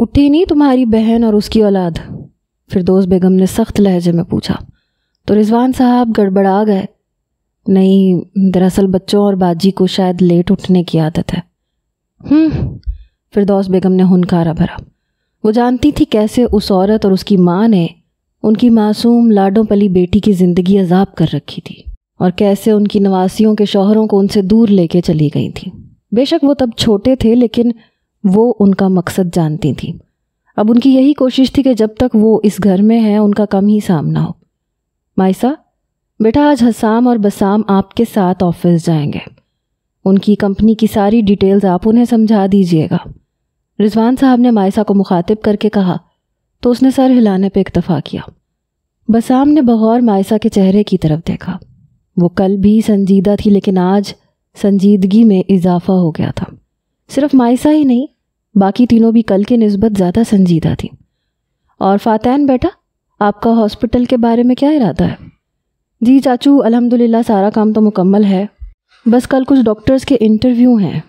اٹھی نہیں تمہاری بہن اور اس کی اولاد؟ فردوس بیگم نے سخت لہجے میں پوچھا تو رضوان صاحب گڑبڑا گئے۔ نہیں، دراصل بچوں اور باجی کو شاید لیٹ اٹھنے کی عادت ہے۔ فردوس بیگم نے ہنکارا بھرا۔ وہ جانتی تھی کیسے اس عورت اور اس کی ماں نے ان کی معصوم لاڈوں پلی بیٹی کی زندگی عذاب کر رکھی تھی، اور کیسے ان کی نواسیوں کے شوہروں کو ان سے دور لے کے چلی گئی تھیں۔ بے شک وہ تب چھوٹے تھے، لیکن وہ ان کا مقصد جانتی تھیں۔ اب ان کی یہی کوشش تھی کہ جب تک وہ اس گھر میں ہیں ان کا کم ہی سامنا ہو۔ مائسا بیٹا، آج حسام اور بسام آپ کے ساتھ آفس جائیں گے، ان کی کمپنی کی ساری ڈیٹیلز آپ انہیں سمجھا دیجئے گا۔ رضوان صاحب نے مائسا کو مخاطب کر کے کہا تو اس نے سر ہلانے پہ اکتفا کیا۔ بسام نے بغور مائسا کے چہرے کی طرف دیکھا۔ وہ کل بھی سنجیدہ تھی، لیکن آج سنجیدگی میں اضافہ ہو گیا تھا۔ صرف مائسا ہی نہیں، باقی تینوں بھی کل کے نسبت زیادہ سنجیدہ تھیں۔ اور فاتن بیٹا، آپ کا ہاسپٹل کے بارے میں کیا ارادہ ہے؟ جی چاچو، الحمدللہ سارا کام تو مکمل ہے، بس کل کچھ ڈاکٹرز کے انٹرویو ہیں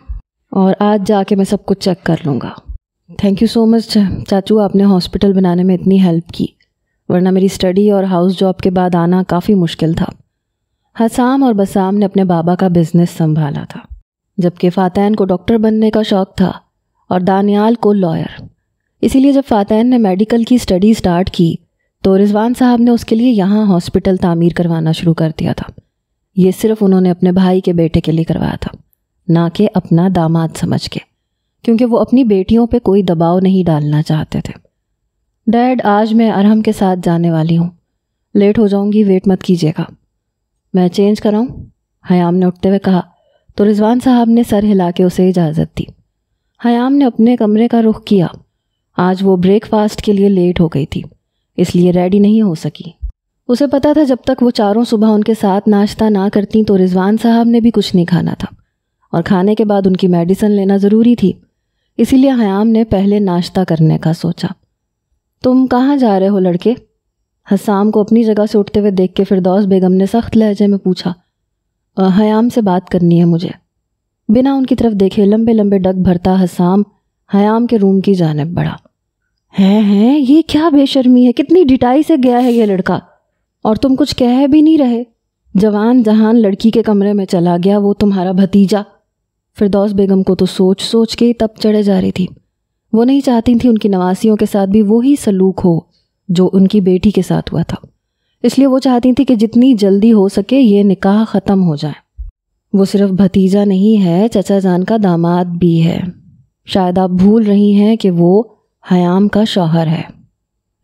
اور آج جا کے میں سب کچھ چیک کر لوں گا۔ تھینک یو سو مچ چاچو، آپ نے ہاسپٹل بنانے میں اتنی ہیلپ کی، ورنہ میری اسٹڈی اور ہاؤس جاب کے بعد آنا کافی مشکل تھا۔ حسام اور بسام نے اپنے بابا کا بزنس سنبھالا تھا، جبکہ فاتن کو ڈاکٹر بننے کا شوق تھا اور دانیال کو لائر۔ اسی لیے جب فاتن نے میڈیکل کی اسٹڈی سٹارٹ کی تو رضوان صاحب نے اس کے لیے یہاں ہاسپٹل تعمیر کروانا شروع کر دیا تھا۔ یہ صرف انہوں نے اپنے بھائی کے بیٹے کے لیے کروایا تھا، نہ کہ اپنا داماد سمجھ کے، کیونکہ وہ اپنی بیٹیوں پہ کوئی دباؤ نہیں ڈالنا چاہتے تھے۔ ڈیڈ، آج میں ارحم کے ساتھ جانے والی ہوں، لیٹ ہو جاؤں گی، ویٹ مت کیجیے گا۔ میں چینج کراؤں؟ حیام نے اٹھتے ہوئے کہا تو رضوان صاحب نے سر ہلا کے اسے اجازت دی۔ حیام نے اپنے کمرے کا رخ کیا۔ آج وہ بریک فاسٹ کے لیے لیٹ ہو گئی تھی، اس لیے ریڈی نہیں ہو سکی۔ اسے پتا تھا جب تک وہ چاروں صبح ان کے ساتھ ناشتہ نہ کرتیں تو رضوان صاحب نے بھی کچھ نہیں کھانا تھا، اور کھانے کے بعد ان کی میڈیسن لینا ضروری تھی۔ اسی لیے حیام نے پہلے ناشتہ کرنے کا سوچا۔ تم کہاں جا رہے ہو لڑکے؟ حسام کو اپنی جگہ سے اٹھتے ہوئے دیکھ کے فردوس بیگم نے سخت لہجے میں پوچھا۔ حیام سے بات کرنی ہے مجھے۔ بنا ان کی طرف دیکھے لمبے لمبے ڈگ بھرتا حسام حیام کے روم کی جانب بڑھا۔ ہیں یہ کیا بے شرمی ہے، کتنی ڈٹائی سے گیا ہے یہ لڑکا، اور تم کچھ کہہ بھی نہیں رہے۔ جوان جہان لڑکی کے کمرے میں چلا گیا، وہ تمہارا بھتیجا۔ فردوس بیگم کو تو سوچ سوچ کے ہی تب چڑھے جا رہی تھی۔ وہ نہیں چاہتی تھی ان کی نواسیوں کے ساتھ بھی وہی سلوک ہو جو ان کی بیٹی کے ساتھ ہوا تھا، اس لیے وہ چاہتی تھی کہ جتنی جلدی ہو سکے یہ نکاح ختم ہو جائے۔ وہ صرف بھتیجا نہیں ہے، چچا جان کا داماد بھی ہے۔ شاید آپ بھول رہی ہیں کہ وہ حیام کا شوہر ہے۔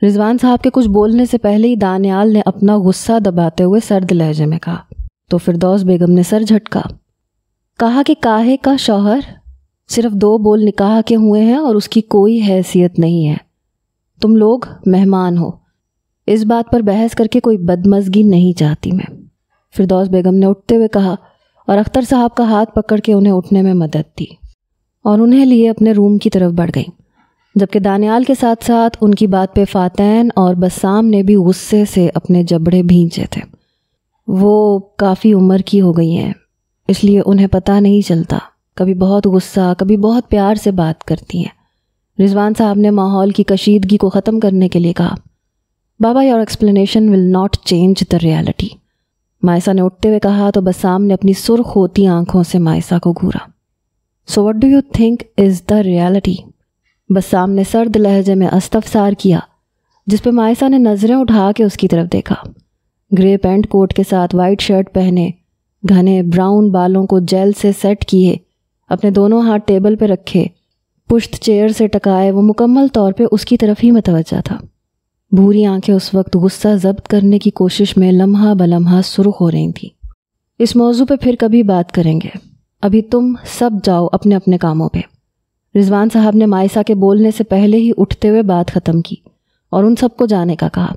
رضوان صاحب کے کچھ بولنے سے پہلے ہی دانیال نے اپنا غصہ دباتے ہوئے سرد لہجے میں کہا تو فردوس بیگم نے سر جھٹکا۔ کہا کہ کاہے کا شوہر؟ صرف 2 بول نکاح کے ہوئے ہیں اور اس کی کوئی حیثیت نہیں ہے۔ تم لوگ مہمان ہو، اس بات پر بحث کر کے کوئی بدمزگی نہیں چاہتی میں، فردوس بیگم نے اٹھتے ہوئے کہا، اور اختر صاحب کا ہاتھ پکڑ کے انہیں اٹھنے میں مدد دی اور انہیں لیے اپنے روم کی طرف بڑھ گئیں، جبکہ دانیال کے ساتھ ساتھ ان کی بات پہ فاتن اور بسام نے بھی غصے سے اپنے جبڑے بھینچے تھے۔ وہ کافی عمر کی ہو گئی ہیں، اس لیے انہیں پتہ نہیں چلتا، کبھی بہت غصہ کبھی بہت پیار سے بات کرتی ہیں۔ رضوان صاحب نے ماحول کی کشیدگی کو ختم کرنے کے لیے کہا، بابا your explanation will not change the reality. Maisa نے اٹھتے ہوئے کہا تو بسام نے اپنی سرخ ہوتی آنکھوں سے مائسا کو گھورا۔ So what do you think is the reality? Bassam نے سرد لہجے میں استفسار کیا، جس پہ مائسا نے نظریں اٹھا کے اس کی طرف دیکھا۔ گرے پینٹ کوٹ کے ساتھ وائٹ شرٹ پہنے، گھنے براؤن بالوں کو جیل سے سیٹ کیے، اپنے دونوں ہاتھ ٹیبل پہ رکھے، پشت چیئر سے ٹکائے، وہ مکمل طور پہ اس کی طرف ہی متوجہ تھا۔ بھوری آنکھیں اس وقت غصہ ضبط کرنے کی کوشش میں لمحہ بلمحہ سرخ ہو رہی تھیں۔ اس موضوع پہ پھر کبھی بات کریں گے، ابھی تم سب جاؤ اپنے اپنے کاموں پہ۔ رضوان صاحب نے مائسا کے بولنے سے پہلے ہی اٹھتے ہوئے بات ختم کی اور ان سب کو جانے کا کہا،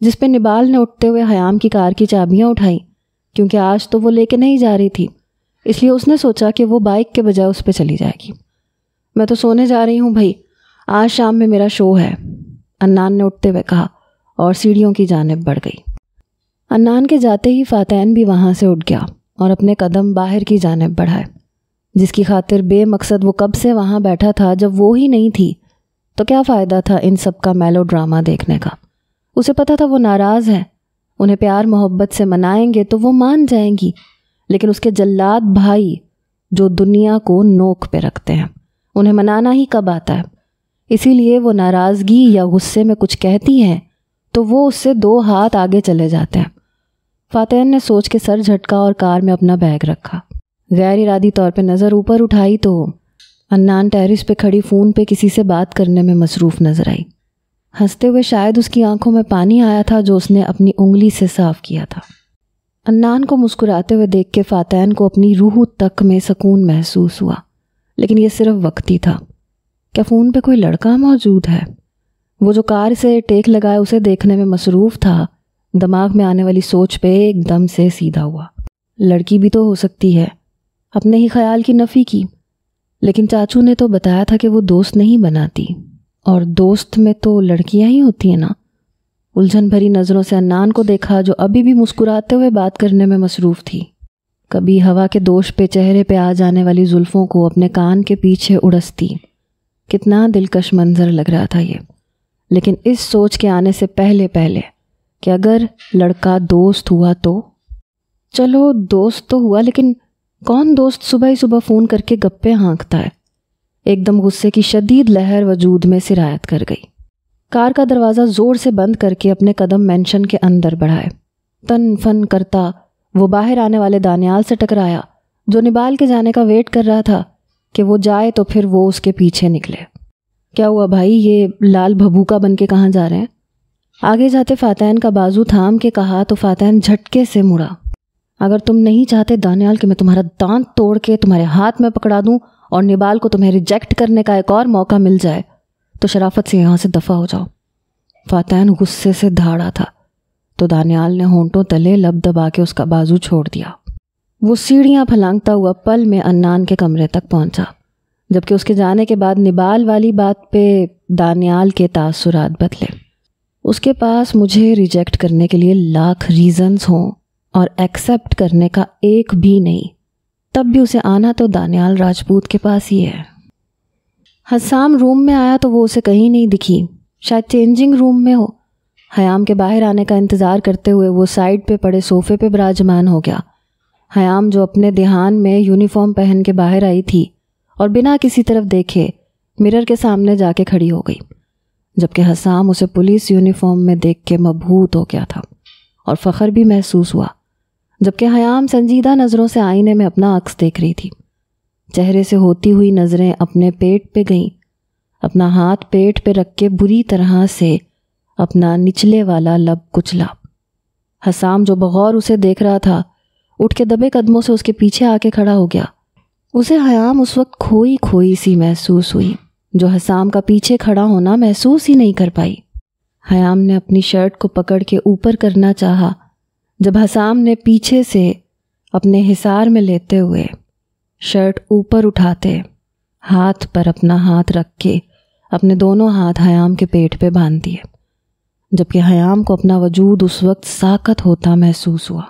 جس پہ نبال نے اٹھتے ہوئے حیام کی کار کی چابیاں اٹھائیں، کیونکہ آج تو وہ لے کے نہیں جا رہی تھی، اس لیے اس نے سوچا کہ وہ بائک کے بجائے اس پہ چلی جائے گی۔ میں تو سونے جا رہی ہوں بھائی، آج شام میں میرا شو ہے، انان نے اٹھتے ہوئے کہا اور سیڑھیوں کی جانب بڑھ گئی۔ انان کے جاتے ہی فاتن بھی وہاں سے اٹھ گیا اور اپنے قدم باہر کی جانب بڑھائے، جس کی خاطر بے مقصد وہ کب سے وہاں بیٹھا تھا۔ جب وہ ہی نہیں تھی تو کیا فائدہ تھا ان سب کا میلو ڈرامہ دیکھنے کا؟ اسے پتہ تھا وہ ناراض ہیں، انہیں پیار محبت سے منائیں گے تو وہ مان جائیں گی، لیکن اس کے جلاد بھائی جو دنیا کو نوک پہ رکھتے ہیں انہیں منانا ہی کب آتا ہے۔ اسی لیے وہ ناراضگی یا غصے میں کچھ کہتی ہیں تو وہ اس سے 2 ہاتھ آگے چلے جاتے ہیں۔ فاتن نے سوچ کے سر جھٹکا اور کار میں اپنا بیگ رکھا۔ غیر ارادی طور پہ نظر اوپر اٹھائی تو عنان ٹیرس پہ کھڑی فون پہ کسی سے بات کرنے میں مصروف نظر آئی۔ ہنستے ہوئے شاید اس کی آنکھوں میں پانی آیا تھا جو اس نے اپنی انگلی سے صاف کیا تھا۔ عنان کو مسکراتے ہوئے دیکھ کے فاتن کو اپنی روح تک میں سکون محسوس ہوا، لیکن یہ صرف وقتی تھا۔ کیا فون پہ کوئی لڑکا موجود ہے؟ وہ جو کار سے ٹیک لگائے اسے دیکھنے میں مصروف تھا، دماغ میں آنے والی سوچ پہ ایک دم سے سیدھا ہوا۔ لڑکی بھی تو ہو سکتی ہے، اپنے ہی خیال کی نفی کی، لیکن چاچو نے تو بتایا تھا کہ وہ دوست نہیں بناتی، اور دوست میں تو لڑکیاں ہی ہوتی ہیں نا۔ الجھن بھری نظروں سے عنان کو دیکھا جو ابھی بھی مسکراتے ہوئے بات کرنے میں مصروف تھی۔ کبھی ہوا کے دوش پہ چہرے پہ آ جانے والی زلفوں کو اپنے کان کے پیچھے اڑستی۔ کتنا دلکش منظر لگ رہا تھا یہ، لیکن اس سوچ کے آنے سے پہلے کہ اگر لڑکا دوست ہوا تو چلو دوست تو ہوا، لیکن کون دوست صبح ہی صبح فون کر کے گپے ہانکتا ہے؟ ایک دم غصے کی شدید لہر وجود میں سرایت کر گئی۔ کار کا دروازہ زور سے بند کر کے اپنے قدم مینشن کے اندر بڑھائے۔ تن فن کرتا وہ باہر آنے والے دانیال سے ٹکرایا جو نبال کے جانے کا ویٹ کر رہا تھا کہ وہ جائے تو پھر وہ اس کے پیچھے نکلے۔ کیا ہوا بھائی، یہ لال بھبوکا بن کے کہاں جا رہے ہیں؟ آگے جاتے فاتن کا بازو تھام کے کہا تو فاتن جھٹکے سے مڑا۔ اگر تم نہیں چاہتے دانیال کہ میں تمہارا دانت توڑ کے تمہارے ہاتھ میں پکڑا دوں اور نبال کو تمہیں ریجیکٹ کرنے کا ایک اور موقع مل جائے تو شرافت سے یہاں سے دفع ہو جاؤ۔ فاتن غصے سے دھاڑا تھا تو دانیال نے ہونٹوں تلے لب دبا کے اس کا بازو چھوڑ دیا۔ وہ سیڑھیاں پھلانگتا ہوا پل میں عنان کے کمرے تک پہنچا، جبکہ اس کے جانے کے بعد نبال والی بات پہ دانیال کے تاثرات بدلے۔ اس کے پاس مجھے ریجیکٹ کرنے کے لیے لاکھ ریزنز ہوں اور ایکسیپٹ کرنے کا ایک بھی نہیں، تب بھی اسے آنا تو دانیال راجپوت کے پاس ہی ہے۔ حسام روم میں آیا تو وہ اسے کہیں نہیں دکھی، شاید چینجنگ روم میں ہو۔ حیام کے باہر آنے کا انتظار کرتے ہوئے وہ سائڈ پہ پڑے صوفے پہ براجمان ہو گیا۔ حیام جو اپنے دھیان میں یونیفارم پہن کے باہر آئی تھی اور بنا کسی طرف دیکھے مرر کے سامنے جا کے کھڑی ہو گئی، جبکہ حسام اسے پولیس یونیفارم میں دیکھ کے مبہوت ہو گیا تھا اور فخر بھی محسوس ہوا، جبکہ حیام سنجیدہ نظروں سے آئینے میں اپنا عکس دیکھ رہی تھی۔ چہرے سے ہوتی ہوئی نظریں اپنے پیٹ پہ گئیں، اپنا ہاتھ پیٹ پہ رکھ کے بری طرح سے اپنا نچلے والا لب کچلا۔ حسام جو بغور اسے دیکھ رہا تھا اٹھ کے دبے قدموں سے اس کے پیچھے آ کے کھڑا ہو گیا۔ اسے حیام اس وقت کھوئی کھوئی سی محسوس ہوئی جو حسام کا پیچھے کھڑا ہونا محسوس ہی نہیں کر پائی۔ حیام نے اپنی شرٹ کو پکڑ کے اوپر کرنا چاہا جب حسام نے پیچھے سے اپنے حصار میں لیتے ہوئے شرٹ اوپر اٹھاتے ہاتھ پر اپنا ہاتھ رکھ کے اپنے دونوں ہاتھ حیام کے پیٹ پہ باندھ دیے، جبکہ حیام کو اپنا وجود اس وقت ساکت ہوتا محسوس ہوا۔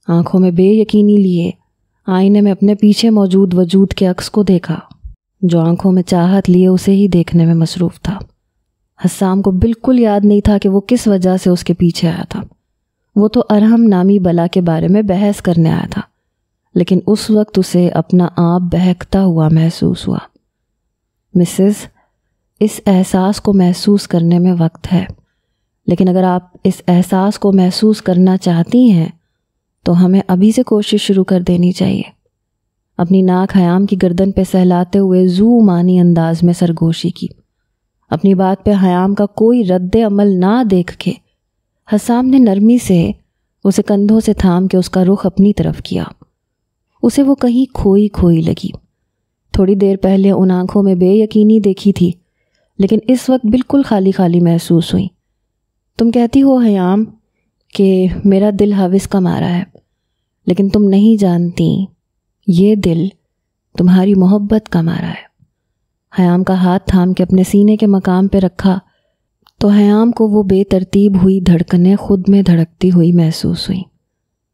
آنکھوں میں بے یقینی لیے آئینے میں اپنے پیچھے موجود وجود کے عکس کو دیکھا جو آنکھوں میں چاہت لیے اسے ہی دیکھنے میں مصروف تھا۔ حسام کو بالکل یاد نہیں تھا کہ وہ کس وجہ سے اس کے پیچھے آیا تھا۔ وہ تو ارحم نامی بلا کے بارے میں بحث کرنے آیا تھا، لیکن اس وقت اسے اپنا آپ بہکتا ہوا محسوس ہوا۔ مسز، اس احساس کو محسوس کرنے میں وقت ہے، لیکن اگر آپ اس احساس کو محسوس کرنا چاہتی ہیں تو ہمیں ابھی سے کوشش شروع کر دینی چاہیے۔ اپنی ناک حیام کی گردن پہ سہلاتے ہوئے زو مانی انداز میں سرگوشی کی۔ اپنی بات پہ حیام کا کوئی رد عمل نہ دیکھ کے حسام نے نرمی سے اسے کندھوں سے تھام کے اس کا رخ اپنی طرف کیا۔ اسے وہ کہیں کھوئی کھوئی لگی۔ تھوڑی دیر پہلے ان آنکھوں میں بے یقینی دیکھی تھی، لیکن اس وقت بالکل خالی خالی محسوس ہوئی۔ تم کہتی ہو حیام کہ میرا دل حوث کا مارا ہے، لیکن تم نہیں جانتی یہ دل تمہاری محبت کا مارا ہے۔ حیام کا ہاتھ تھام کے اپنے سینے کے مقام پہ رکھا تو حیام کو وہ بے ترتیب ہوئی دھڑکنیں خود میں دھڑکتی ہوئی محسوس ہوئیں۔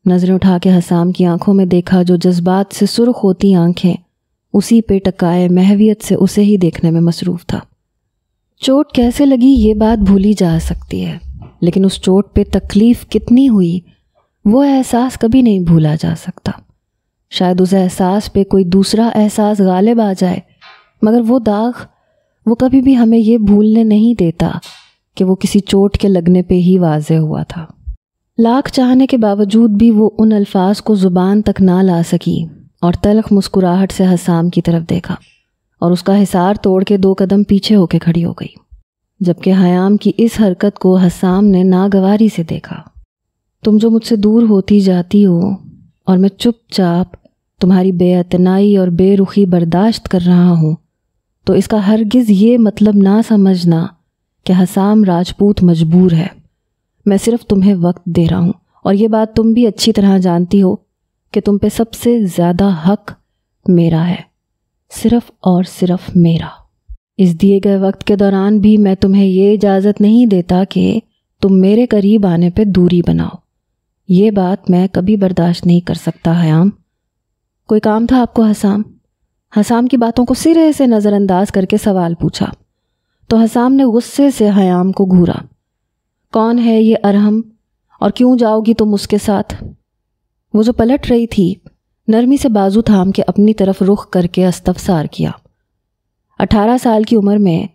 نظریں اٹھا کے حسام کی آنکھوں میں دیکھا جو جذبات سے سرخ ہوتی آنکھیں اسی پہ ٹکائے محویت سے اسے ہی دیکھنے میں مصروف تھا۔ چوٹ کیسے لگی یہ بات بھولی جا سکتی ہے، لیکن اس چوٹ پہ تکلیف کتنی ہوئی وہ احساس کبھی نہیں بھولا جا سکتا۔ شاید اس احساس پہ کوئی دوسرا احساس غالب آ جائے، مگر وہ داغ وہ کبھی بھی ہمیں یہ بھولنے نہیں دیتا کہ وہ کسی چوٹ کے لگنے پہ ہی واضح ہوا تھا۔ لاکھ چاہنے کے باوجود بھی وہ ان الفاظ کو زبان تک نہ لا سکی اور تلخ مسکراہٹ سے حسام کی طرف دیکھا اور اس کا حصار توڑ کے 2 قدم پیچھے ہو کے کھڑی ہو گئی، جبکہ حیام کی اس حرکت کو حسام نے ناگواری سے دیکھا۔ تم جو مجھ سے دور ہوتی جاتی ہو اور میں چپ چاپ تمہاری بے اعتنائی اور بے رخی برداشت کر رہا ہوں، تو اس کا ہرگز یہ مطلب نہ سمجھنا کہ حسام راجپوت مجبور ہے۔ میں صرف تمہیں وقت دے رہا ہوں، اور یہ بات تم بھی اچھی طرح جانتی ہو کہ تم پہ سب سے زیادہ حق میرا ہے، صرف اور صرف میرا۔ اس دیے گئے وقت کے دوران بھی میں تمہیں یہ اجازت نہیں دیتا کہ تم میرے قریب آنے پہ دوری بناؤ۔ یہ بات میں کبھی برداشت نہیں کر سکتا حیام۔ کوئی کام تھا آپ کو حسام؟ حسام کی باتوں کو سرے سے نظر انداز کر کے سوال پوچھا تو حسام نے غصے سے حیام کو گھورا۔ کون ہے یہ ارحم اور کیوں جاؤ گی تم اس کے ساتھ؟ وہ جو پلٹ رہی تھی نرمی سے بازو تھام کے اپنی طرف رخ کر کے استفسار کیا۔ 18 سال کی عمر میں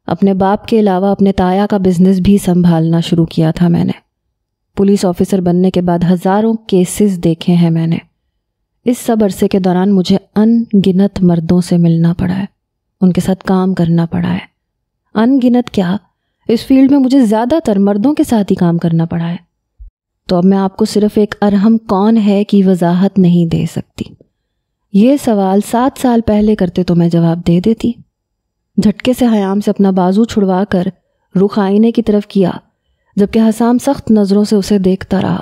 اپنے باپ کے علاوہ اپنے تایا کا بزنس بھی سنبھالنا شروع کیا تھا میں نے۔ پولیس آفیسر بننے کے بعد ہزاروں کیسز دیکھے ہیں میں نے۔ اس سب عرصے کے دوران مجھے ان گنت مردوں سے ملنا پڑا ہے، ان کے ساتھ کام کرنا پڑا ہے۔ ان گنت کیا، اس فیلڈ میں مجھے زیادہ تر مردوں کے ساتھ ہی کام کرنا پڑا ہے۔ تو اب میں آپ کو صرف ایک ارحم کون ہے کی وضاحت نہیں دے سکتی۔ یہ سوال 7 سال پہلے کرتے تو میں جواب دے دیتی۔ جھٹکے سے حیام سے اپنا بازو چھڑوا کر رخ آئینے کی طرف کیا، جبکہ حسام سخت نظروں سے اسے دیکھتا رہا،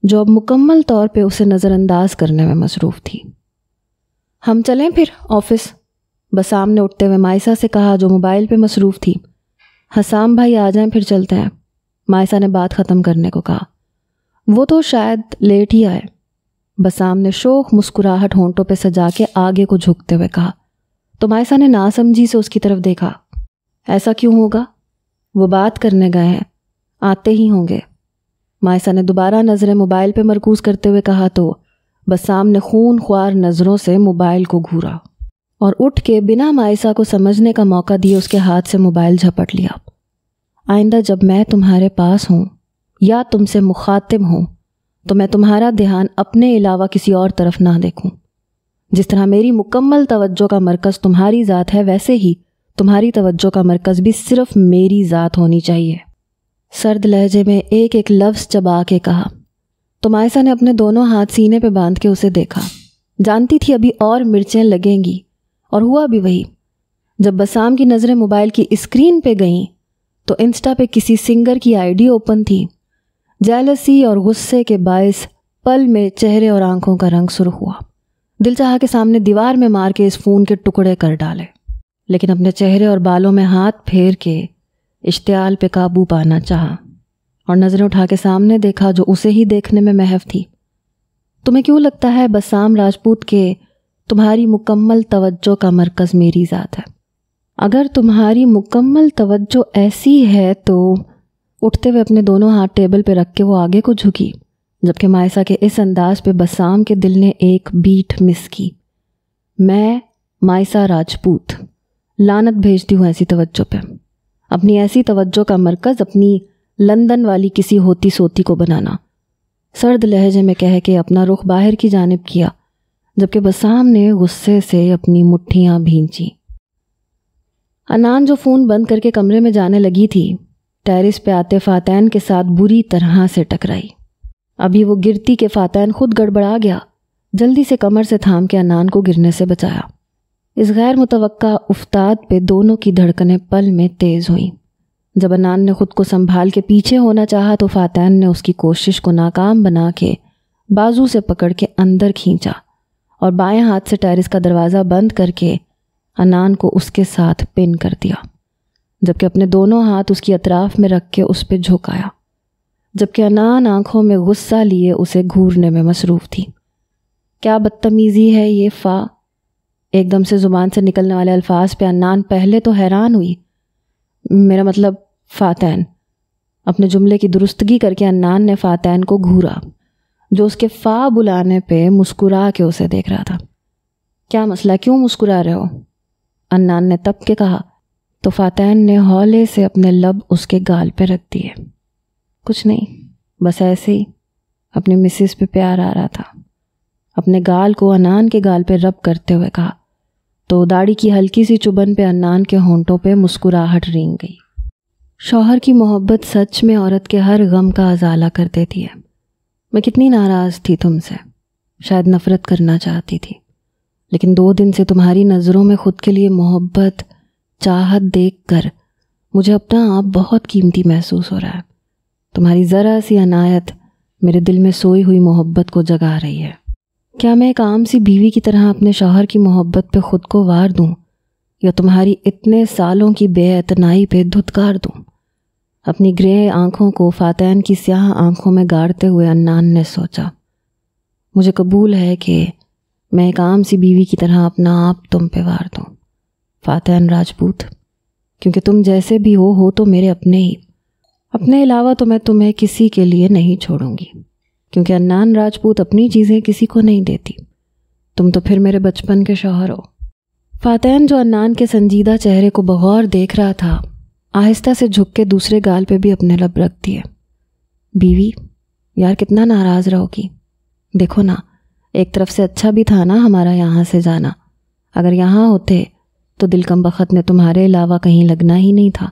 جو اب مکمل طور پہ اسے نظر انداز کرنے میں مصروف تھی۔ ہم چلیں پھر آفس؟ بسام نے اٹھتے ہوئے مائسہ سے کہا جو موبائل پہ مصروف تھی۔ حسام بھائی آ جائیں پھر چلتے ہیں، مائسہ نے بات ختم کرنے کو کہا۔ وہ تو شاید لیٹ ہی آئے، بسام نے شوخ مسکراہٹ ہونٹوں پہ سجا کے آگے کو جھکتے ہوئے کہا تو مائسہ نے ناسمجھی سے اس کی طرف دیکھا۔ ایسا کیوں ہوگا؟ وہ بات کرنے گئے ہیں، آتے ہی ہوں گے، مائسہ نے دوبارہ نظریں موبائل پہ مرکوز کرتے ہوئے کہا تو بسام نے خون خوار نظروں سے موبائل کو گھورا اور اٹھ کے بنا مائسہ کو سمجھنے کا موقع دیے اس کے ہاتھ سے موبائل جھپٹ لیا۔ آئندہ جب میں تمہارے پاس ہوں یا تم سے مخاطب ہوں تو میں تمہارا دھیان اپنے علاوہ کسی اور طرف نہ دیکھوں۔ جس طرح میری مکمل توجہ کا مرکز تمہاری ذات ہے، ویسے ہی تمہاری توجہ کا مرکز بھی صرف میری ذات ہونی چاہیے۔ سرد لہجے میں ایک ایک لفظ چبا کے کہا تو مائسہ نے اپنے دونوں ہاتھ سینے پہ باندھ کے اسے دیکھا۔ جانتی تھی ابھی اور مرچیں لگیں گی، اور ہوا بھی وہی۔ جب بسام کی نظریں موبائل کی اسکرین پہ گئیں تو انسٹا پہ کسی سنگر کی آئی ڈی اوپن تھی۔ جیلسی اور غصے کے باعث پل میں چہرے اور آنکھوں کا رنگ سرخ ہوا۔ دل چاہا کہ سامنے دیوار میں مار کے اس فون کے ٹکڑے کر ڈالے، لیکن اپنے چہرے اور بالوں میں ہاتھ پھیر کے اشتعال پہ قابو پانا چاہا اور نظریں اٹھا کے سامنے دیکھا جو اسے ہی دیکھنے میں محو تھی۔ تمہیں کیوں لگتا ہے بسام راجپوت کہ تمہاری مکمل توجہ کا مرکز میری ذات ہے؟ اگر تمہاری مکمل توجہ ایسی ہے تو اٹھتے ہوئے اپنے دونوں ہاتھ ٹیبل پہ رکھ کے وہ آگے کو جھکی، جبکہ مائسہ کے اس انداز پہ بسام کے دل نے ایک بیٹ مس کی۔ میں مائسہ راجپوت لعنت بھیجتی ہوں ایسی توجہ پہ۔ اپنی ایسی توجہ کا مرکز اپنی لندن والی کسی ہوتی سوتی کو بنانا، سرد لہجے میں کہہ کے اپنا رخ باہر کی جانب کیا، جبکہ بسام نے غصے سے اپنی مٹھیاں بھینچیں۔ انان جو فون بند کر کے کمرے میں جانے لگی تھی، ٹیرس پہ آتے فاتین کے ساتھ بری طرح سے ٹکرائی۔ ابھی وہ گرتی کہ فاتین خود گڑبڑا گیا، جلدی سے کمر سے تھام کے انان کو گرنے سے بچایا۔ اس غیر متوقع افتاد پہ دونوں کی دھڑکنیں پل میں تیز ہوئیں۔ جب انان نے خود کو سنبھال کے پیچھے ہونا چاہا تو فاتین نے اس کی کوشش کو ناکام بنا کے بازو سے پکڑ کے اندر کھینچا اور بائیں ہاتھ سے ٹیرس کا دروازہ بند کر کے انان کو اس کے ساتھ پن کر دیا، جبکہ اپنے دونوں ہاتھ اس کی اطراف میں رکھ کے اس پہ جھکایا، جبکہ انان آنکھوں میں غصہ لیے اسے گھورنے میں مصروف تھی۔ کیا بدتمیزی ہے یہ فا! ایک دم سے زبان سے نکلنے والے الفاظ پہ انان پہلے تو حیران ہوئی، میرا مطلب فاتین۔ اپنے جملے کی درستگی کر کے عدنان نے فاتین کو گھورا جو اس کے فا بلانے پہ مسکرا کے اسے دیکھ رہا تھا۔ کیا مسئلہ، کیوں مسکرا رہے ہو؟ عدنان نے تب کے کہا تو فاتین نے ہولے سے اپنے لب اس کے گال پہ رکھ دیے۔ کچھ نہیں، بس ایسے ہی اپنی مسز پہ پیار آ رہا تھا۔ اپنے گال کو عدنان کے گال پہ رب کرتے ہوئے کہا تو داڑھی کی ہلکی سی چبھن پہ عدنان کے ہونٹوں پہ مسکراہٹ رینگ گئی۔ شوہر کی محبت سچ میں عورت کے ہر غم کا ازالہ کر دیتی ہے۔ میں کتنی ناراض تھی تم سے، شاید نفرت کرنا چاہتی تھی، لیکن 2 دن سے تمہاری نظروں میں خود کے لیے محبت، چاہت دیکھ کر مجھے اپنا آپ بہت قیمتی محسوس ہو رہا ہے۔ تمہاری ذرا سی عنایت میرے دل میں سوئی ہوئی محبت کو جگا رہی ہے۔ کیا میں ایک عام سی بیوی کی طرح اپنے شوہر کی محبت پہ خود کو وار دوں یا تمہاری اتنے سالوں کی بے اعتنائی پہ دھتکار دوں؟ اپنی گرے آنکھوں کو فاتین کی سیاہ آنکھوں میں گاڑتے ہوئے عدنان نے سوچا، مجھے قبول ہے کہ میں ایک عام سی بیوی کی طرح اپنا آپ تم پہ وار دوں فاتین راجپوت، کیونکہ تم جیسے بھی ہو تو میرے اپنے ہی۔ اپنے علاوہ تو میں تمہیں کسی کے لیے نہیں چھوڑوں گی، کیونکہ عدنان راجپوت اپنی چیزیں کسی کو نہیں دیتی۔ تم تو پھر میرے بچپن کے شوہر ہو۔ فاتین جو عدنان کے سنجیدہ چہرے کو بغور دیکھ رہا تھا، آہستہ سے جھک کے دوسرے گال پہ بھی اپنے لب رکھ دیے۔ بیوی، یار کتنا ناراض رہو گی؟ دیکھو نا، ایک طرف سے اچھا بھی تھا نا ہمارا یہاں سے جانا۔ اگر یہاں ہوتے تو دل کم بخت نے تمہارے علاوہ کہیں لگنا ہی نہیں تھا،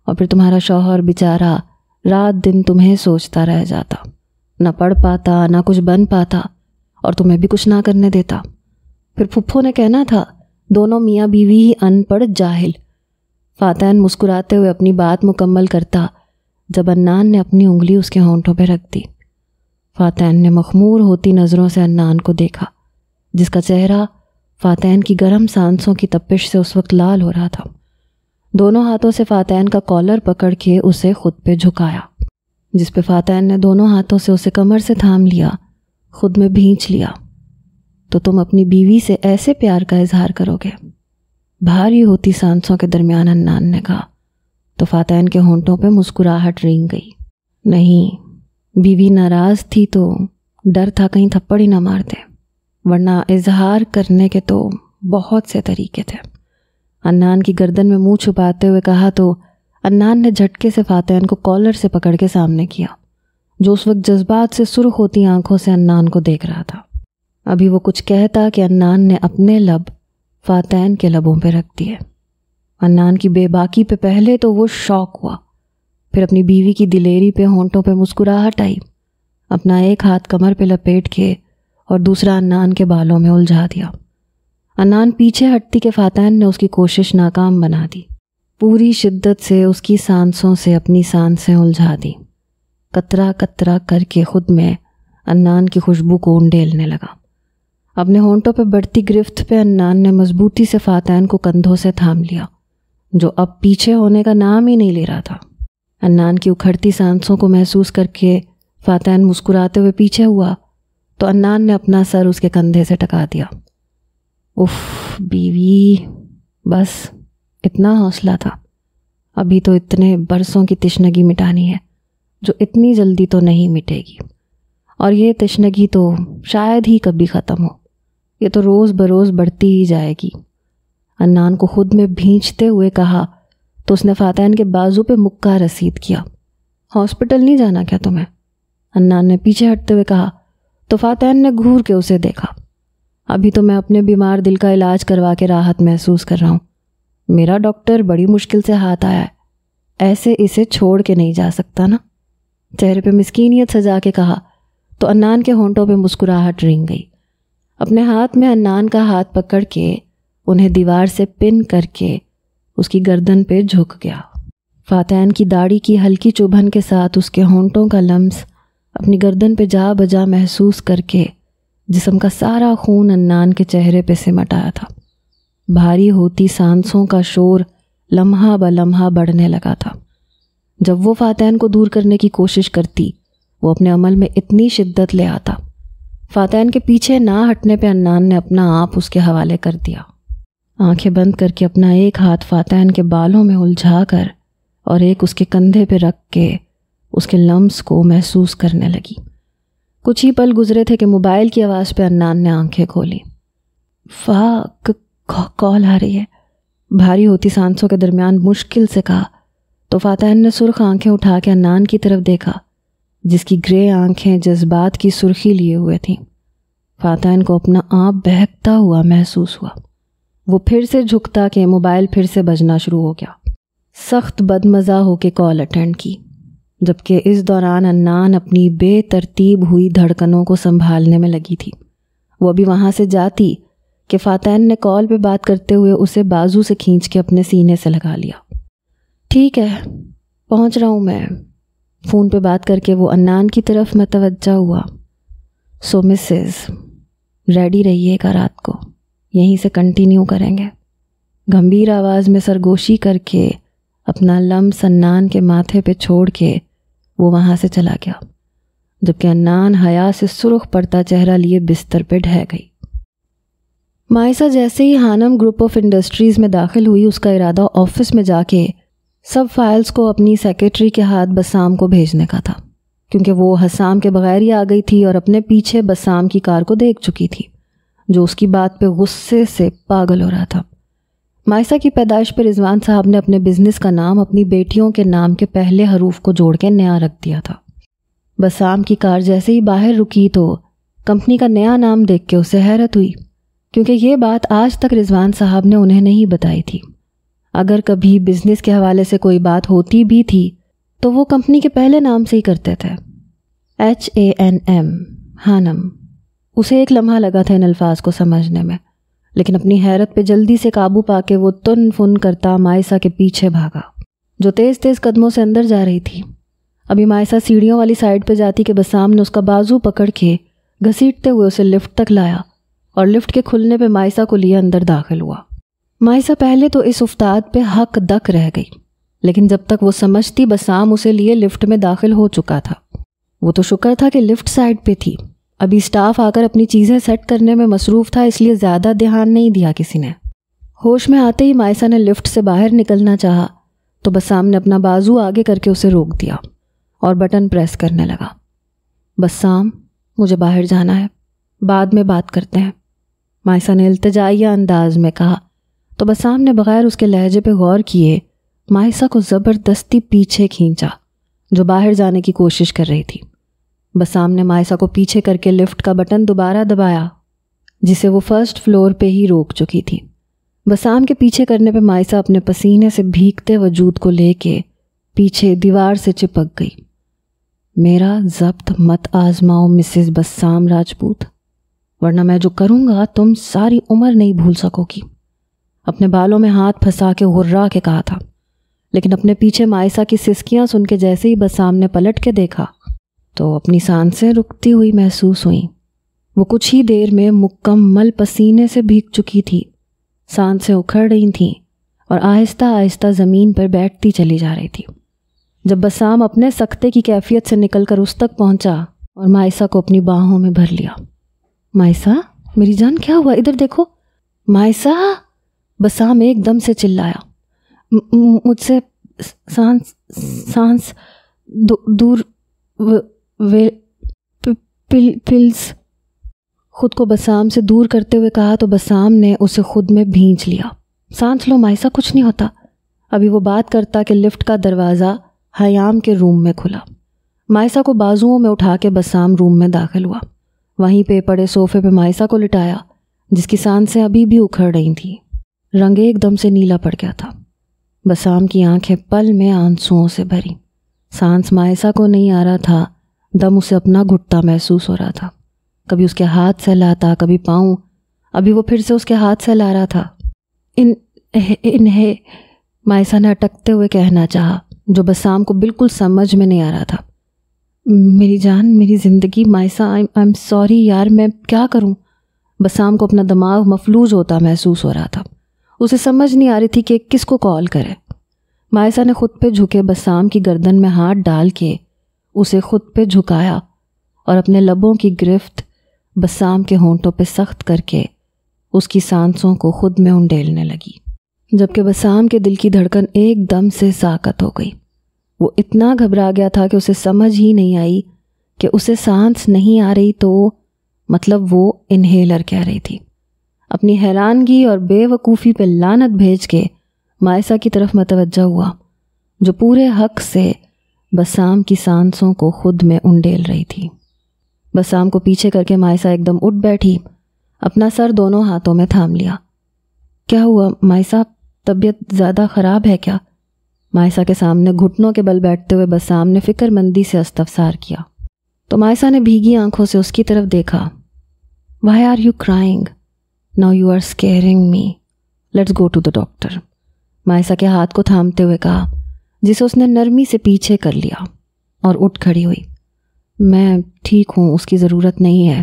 اور پھر تمہارا شوہر بیچارہ رات دن تمہیں سوچتا رہ جاتا، نہ پڑھ پاتا نہ کچھ بن پاتا، اور تمہیں بھی کچھ نہ کرنے دیتا۔ پھر پھپھو نے کہنا تھا دونوں میاں بیوی ہی ان پڑھ جاہل۔ فاتین مسکراتے ہوئے اپنی بات مکمل کرتا جب عدنان نے اپنی انگلی اس کے ہونٹوں پہ رکھ دی۔ فاتین نے مخمور ہوتی نظروں سے عدنان کو دیکھا، جس کا چہرہ فاتین کی گرم سانسوں کی تپش سے اس وقت لال ہو رہا تھا۔ دونوں ہاتھوں سے فاتین کا کالر پکڑ کے اسے خود پہ جھکایا، جس پہ فاتین نے دونوں ہاتھوں سے اسے کمر سے تھام لیا، خود میں بھینچ لیا۔ تو تم اپنی بیوی سے ایسے پیار کا اظہار کرو گے؟ بھاری ہوتی سانسوں کے درمیان عدنان نے کہا تو فاتین کے ہونٹوں پہ مسکراہٹ رینگ گئی۔ نہیں، بیوی ناراض تھی تو ڈر تھا کہیں تھپڑ ہی نہ مار دے، ورنہ اظہار کرنے کے تو بہت سے طریقے تھے۔ عدنان کی گردن میں منہ چھپاتے ہوئے کہا تو عدنان نے جھٹکے سے فاتین کو کالر سے پکڑ کے سامنے کیا، جو اس وقت جذبات سے سرخ ہوتی آنکھوں سے عدنان کو دیکھ رہا تھا۔ ابھی وہ کچھ کہتا کہ عدنان نے اپنے لب فاتین کے لبوں پہ رکھ دیے۔ عدنان کی بے باکی پہ پہلے تو وہ شوق ہوا، پھر اپنی بیوی کی دلیری پہ ہونٹوں پہ مسکراہٹ آئی۔ اپنا ایک ہاتھ کمر پہ لپیٹ کے اور دوسرا عدنان کے بالوں میں الجھا دیا۔ عدنان پیچھے ہٹتی کہ فاتین نے اس کی کوشش ناکام بنا دی۔ پوری شدت سے اس کی سانسوں سے اپنی سانسیں الجھا دیں، قطرہ قطرہ کر کے خود میں عدنان کی خوشبو کو انڈیلنے لگا۔ اپنے ہونٹوں پہ بڑھتی گرفت پہ عدنان نے مضبوطی سے فاتین کو کندھوں سے تھام لیا، جو اب پیچھے ہونے کا نام ہی نہیں لے رہا تھا۔ عدنان کی اکھڑتی سانسوں کو محسوس کر کے فاتین مسکراتے ہوئے پیچھے ہوا تو عدنان نے اپنا سر اس کے کندھے سے ٹکا دیا۔ اف بیوی، بس اتنا حوصلہ تھا، ابھی تو اتنے برسوں کی تشنگی مٹانی ہے جو اتنی جلدی تو نہیں مٹے گی، اور یہ تشنگی تو شاید ہی کبھی ختم ہو، یہ تو روز بروز بڑھتی ہی جائے گی۔ عدنان کو خود میں بھینچتے ہوئے کہا تو اس نے فاتین کے بازو پہ مکہ رسید کیا۔ ہاسپٹل نہیں جانا کیا تمہیں؟ عدنان نے پیچھے ہٹتے ہوئے کہا تو فاتین نے گھور کے اسے دیکھا۔ ابھی تو میں اپنے بیمار دل کا علاج کروا کے راحت محسوس کر رہا ہوں، میرا ڈاکٹر بڑی مشکل سے ہاتھ آیا ہے، ایسے اسے چھوڑ کے نہیں جا سکتا نا۔ چہرے پہ مسکینیت سجا کے کہا تو عدنان کے ہونٹوں پہ مسکراہٹ رنگ گئی۔ اپنے ہاتھ میں عدنان کا ہاتھ پکڑ کے انہیں دیوار سے پن کر کے اس کی گردن پہ جھک گیا۔ فاتین کی داڑھی کی ہلکی چبھن کے ساتھ اس کے ہونٹوں کا لمس اپنی گردن پہ جا بجا محسوس کر کے جسم کا سارا خون عدنان کے چہرے پہ سمٹ آیا تھا۔ بھاری ہوتی سانسوں کا شور لمحہ بلمحہ بڑھنے لگا تھا۔ جب وہ فاتین کو دور کرنے کی کوشش کرتی، وہ اپنے عمل میں اتنی شدت لے آتا۔ فاتین کے پیچھے نہ ہٹنے پہ عدنان نے اپنا آپ اس کے حوالے کر دیا۔ آنکھیں بند کر کے اپنا ایک ہاتھ فاتین کے بالوں میں الجھا کر اور ایک اس کے کندھے پہ رکھ کے اس کے لمس کو محسوس کرنے لگی۔ کچھ ہی پل گزرے تھے کہ موبائل کی آواز پہ عدنان نے آنکھیں کھولیں۔ کال آ رہی ہے، بھاری ہوتی سانسوں کے درمیان مشکل سے کہا تو فاتحین نے سرخ آنکھیں اٹھا کے عدنان کی طرف دیکھا جس کی گرے آنکھیں جذبات کی سرخی لیے ہوئے تھیں۔ فاتحین کو اپنا آپ بہکتا ہوا محسوس ہوا۔ وہ پھر سے جھکتا کہ موبائل پھر سے بجنا شروع ہو گیا۔ سخت بدمزہ ہو کے کال اٹینڈ کی، جبکہ اس دوران عدنان اپنی بے ترتیب ہوئی دھڑکنوں کو سنبھالنے میں لگی تھی۔ وہ ابھی وہاں سے جاتی کہ فاتحین نے کال پہ بات کرتے ہوئے اسے بازو سے کھینچ کے اپنے سینے سے لگا لیا۔ ٹھیک ہے، پہنچ رہا ہوں میں۔ فون پہ بات کر کے وہ عدنان کی طرف متوجہ ہوا۔ سو مسز، ریڈی رہیے گا رات کو، یہیں سے کنٹینیو کریں گے۔ گمبھیر آواز میں سرگوشی کر کے اپنا لمس عدنان کے ماتھے پہ چھوڑ کے وہ وہاں سے چلا گیا، جبکہ عدنان حیا سے سرخ پڑتا چہرہ لیے بستر پہ ڈھہ گئی۔ مائسہ جیسے ہی ہانم گروپ آف انڈسٹریز میں داخل ہوئی، اس کا ارادہ آفس میں جا کے سب فائلز کو اپنی سیکرٹری کے ہاتھ بسام کو بھیجنے کا تھا، کیونکہ وہ حسام کے بغیر ہی آ گئی تھی اور اپنے پیچھے بسام کی کار کو دیکھ چکی تھی، جو اس کی بات پہ غصے سے پاگل ہو رہا تھا۔ مائسہ کی پیدائش پر رضوان صاحب نے اپنے بزنس کا نام اپنی بیٹیوں کے نام کے پہلے حروف کو جوڑ کے نیا رکھ دیا تھا۔ بسام کی کار جیسے ہی باہر رکی تو کمپنی کا نیا نام دیکھ کے اسے حیرت ہوئی، کیونکہ یہ بات آج تک رضوان صاحب نے انہیں نہیں بتائی تھی۔ اگر کبھی بزنس کے حوالے سے کوئی بات ہوتی بھی تھی تو وہ کمپنی کے پہلے نام سے ہی کرتے تھے، HANM، ہانم۔ اسے ایک لمحہ لگا تھا ان الفاظ کو سمجھنے میں، لیکن اپنی حیرت پہ جلدی سے قابو پا کے وہ تن فن کرتا مائسہ کے پیچھے بھاگا، جو تیز تیز قدموں سے اندر جا رہی تھی۔ ابھی مائسہ سیڑھیوں والی سائڈ پہ جاتی کہ بسام نے اس کا بازو پکڑ کے گھسیٹتے ہوئے اسے لفٹ تک لایا اور لفٹ کے کھلنے پہ مائسہ کو لیے اندر داخل ہوا۔ مائسہ پہلے تو اس افتاد پہ حق دک رہ گئی، لیکن جب تک وہ سمجھتی بسام اسے لیے لفٹ میں داخل ہو چکا تھا۔ وہ تو شکر تھا کہ لفٹ سائڈ پہ تھی، ابھی سٹاف آ کر اپنی چیزیں سیٹ کرنے میں مصروف تھا، اس لیے زیادہ دھیان نہیں دیا کسی نے۔ ہوش میں آتے ہی مائسہ نے لفٹ سے باہر نکلنا چاہا تو بسام نے اپنا بازو آگے کر کے اسے روک دیا اور بٹن پریس کرنے لگا۔ بسام، مجھے باہر جانا ہے، بعد میں بات کرتے ہیں، مائسہ نے التجائیہ انداز میں کہا تو بسام نے بغیر اس کے لہجے پہ غور کیے مائسہ کو زبردستی پیچھے کھینچا، جو باہر جانے کی کوشش کر رہی تھی۔ بسام نے مائسہ کو پیچھے کر کے لفٹ کا بٹن دوبارہ دبایا، جسے وہ فرسٹ فلور پہ ہی روک چکی تھی۔ بسام کے پیچھے کرنے پہ مائسہ اپنے پسینے سے بھیگتے وجود کو لے کے پیچھے دیوار سے چپک گئی۔ میرا ضبط مت آزماؤ مسز بسام راجپوت، ورنہ میں جو کروں گا تم ساری عمر نہیں بھول سکو گی۔ اپنے بالوں میں ہاتھ پھنسا کے غرا کے کہا تھا، لیکن اپنے پیچھے مائسہ کی سسکیاں سن کے جیسے ہی بسام نے پلٹ کے دیکھا تو اپنی سانسیں رکتی ہوئی محسوس ہوئیں۔ وہ کچھ ہی دیر میں مکمل پسینے سے بھیگ چکی تھی، سانسیں اکھڑ رہی تھیں اور آہستہ آہستہ زمین پر بیٹھتی چلی جا رہی تھی۔ جب بسام اپنے سکتے کی کیفیت سے نکل کر اس تک پہنچا اور مائسہ کو اپنی باہوں میں بھر لیا۔ مائسہ، میری جان کیا ہوا؟ ادھر دیکھو مائسہ، بسام ایک دم سے چلایا۔ مجھ سے سانس دور پلز۔ خود کو بسام سے دور کرتے ہوئے کہا تو بسام نے اسے خود میں بھینچ لیا۔ سانس لو مائسہ، کچھ نہیں ہوتا۔ ابھی وہ بات کرتا کہ لفٹ کا دروازہ حیام کے روم میں کھلا۔ مائسہ کو بازوؤں میں اٹھا کے بسام روم میں داخل ہوا، وہیں پہ پڑے صوفے پہ مائسہ کو لٹایا، جس کی سانسیں ابھی بھی اکھڑ رہی تھیں۔ رنگ ایک دم سے نیلا پڑ گیا تھا۔ بسام کی آنکھیں پل میں آنسوؤں سے بھری۔ سانس مائسہ کو نہیں آ رہا تھا، دم اسے اپنا گھٹتا محسوس ہو رہا تھا، کبھی اس کے ہاتھ سے لاتا، کبھی پاؤں، ابھی وہ پھر سے اس کے ہاتھ سے لا رہا تھا۔ انہیں مائسہ نے اٹکتے ہوئے کہنا چاہا، جو بسام کو بالکل سمجھ میں نہیں آ رہا تھا۔ میری جان، میری زندگی، مائسہ، آئی ایم سوری یار، میں کیا کروں؟ بسام کو اپنا دماغ مفلوج ہوتا محسوس ہو رہا تھا۔ اسے سمجھ نہیں آ رہی تھی کہ کس کو کال کرے۔ مائسہ نے خود پہ جھکے بسام کی گردن میں ہاتھ ڈال کے اسے خود پہ جھکایا اور اپنے لبوں کی گرفت بسام کے ہونٹوں پہ سخت کر کے اس کی سانسوں کو خود میں انڈیلنے لگی۔ جبکہ بسام کے دل کی دھڑکن ایک دم سے ساکت ہو گئی۔ وہ اتنا گھبرا گیا تھا کہ اسے سمجھ ہی نہیں آئی کہ اسے سانس نہیں آ رہی تو مطلب وہ انہیلر کہہ رہی تھی۔ اپنی حیرانگی اور بے وقوفی پہ لعنت بھیج کے مائسہ کی طرف متوجہ ہوا، جو پورے حق سے بسام کی سانسوں کو خود میں انڈیل رہی تھی۔ بسام کو پیچھے کر کے مائسہ ایک دم اٹھ بیٹھی، اپنا سر دونوں ہاتھوں میں تھام لیا۔ کیا ہوا مائسہ، طبیعت زیادہ خراب ہے کیا؟ مائسہ کے سامنے گھٹنوں کے بل بیٹھتے ہوئے بسام نے فکر مندی سے استفسار کیا تو مائسہ نے بھیگی آنکھوں سے اس کی طرف دیکھا۔ Why are you crying? Now you are scaring me. Let's go to the doctor. مائسہ کے ہاتھ کو تھامتے ہوئے کہا، جسے اس نے نرمی سے پیچھے کر لیا اور اٹھ کھڑی ہوئی۔ میں ٹھیک ہوں، اس کی ضرورت نہیں ہے،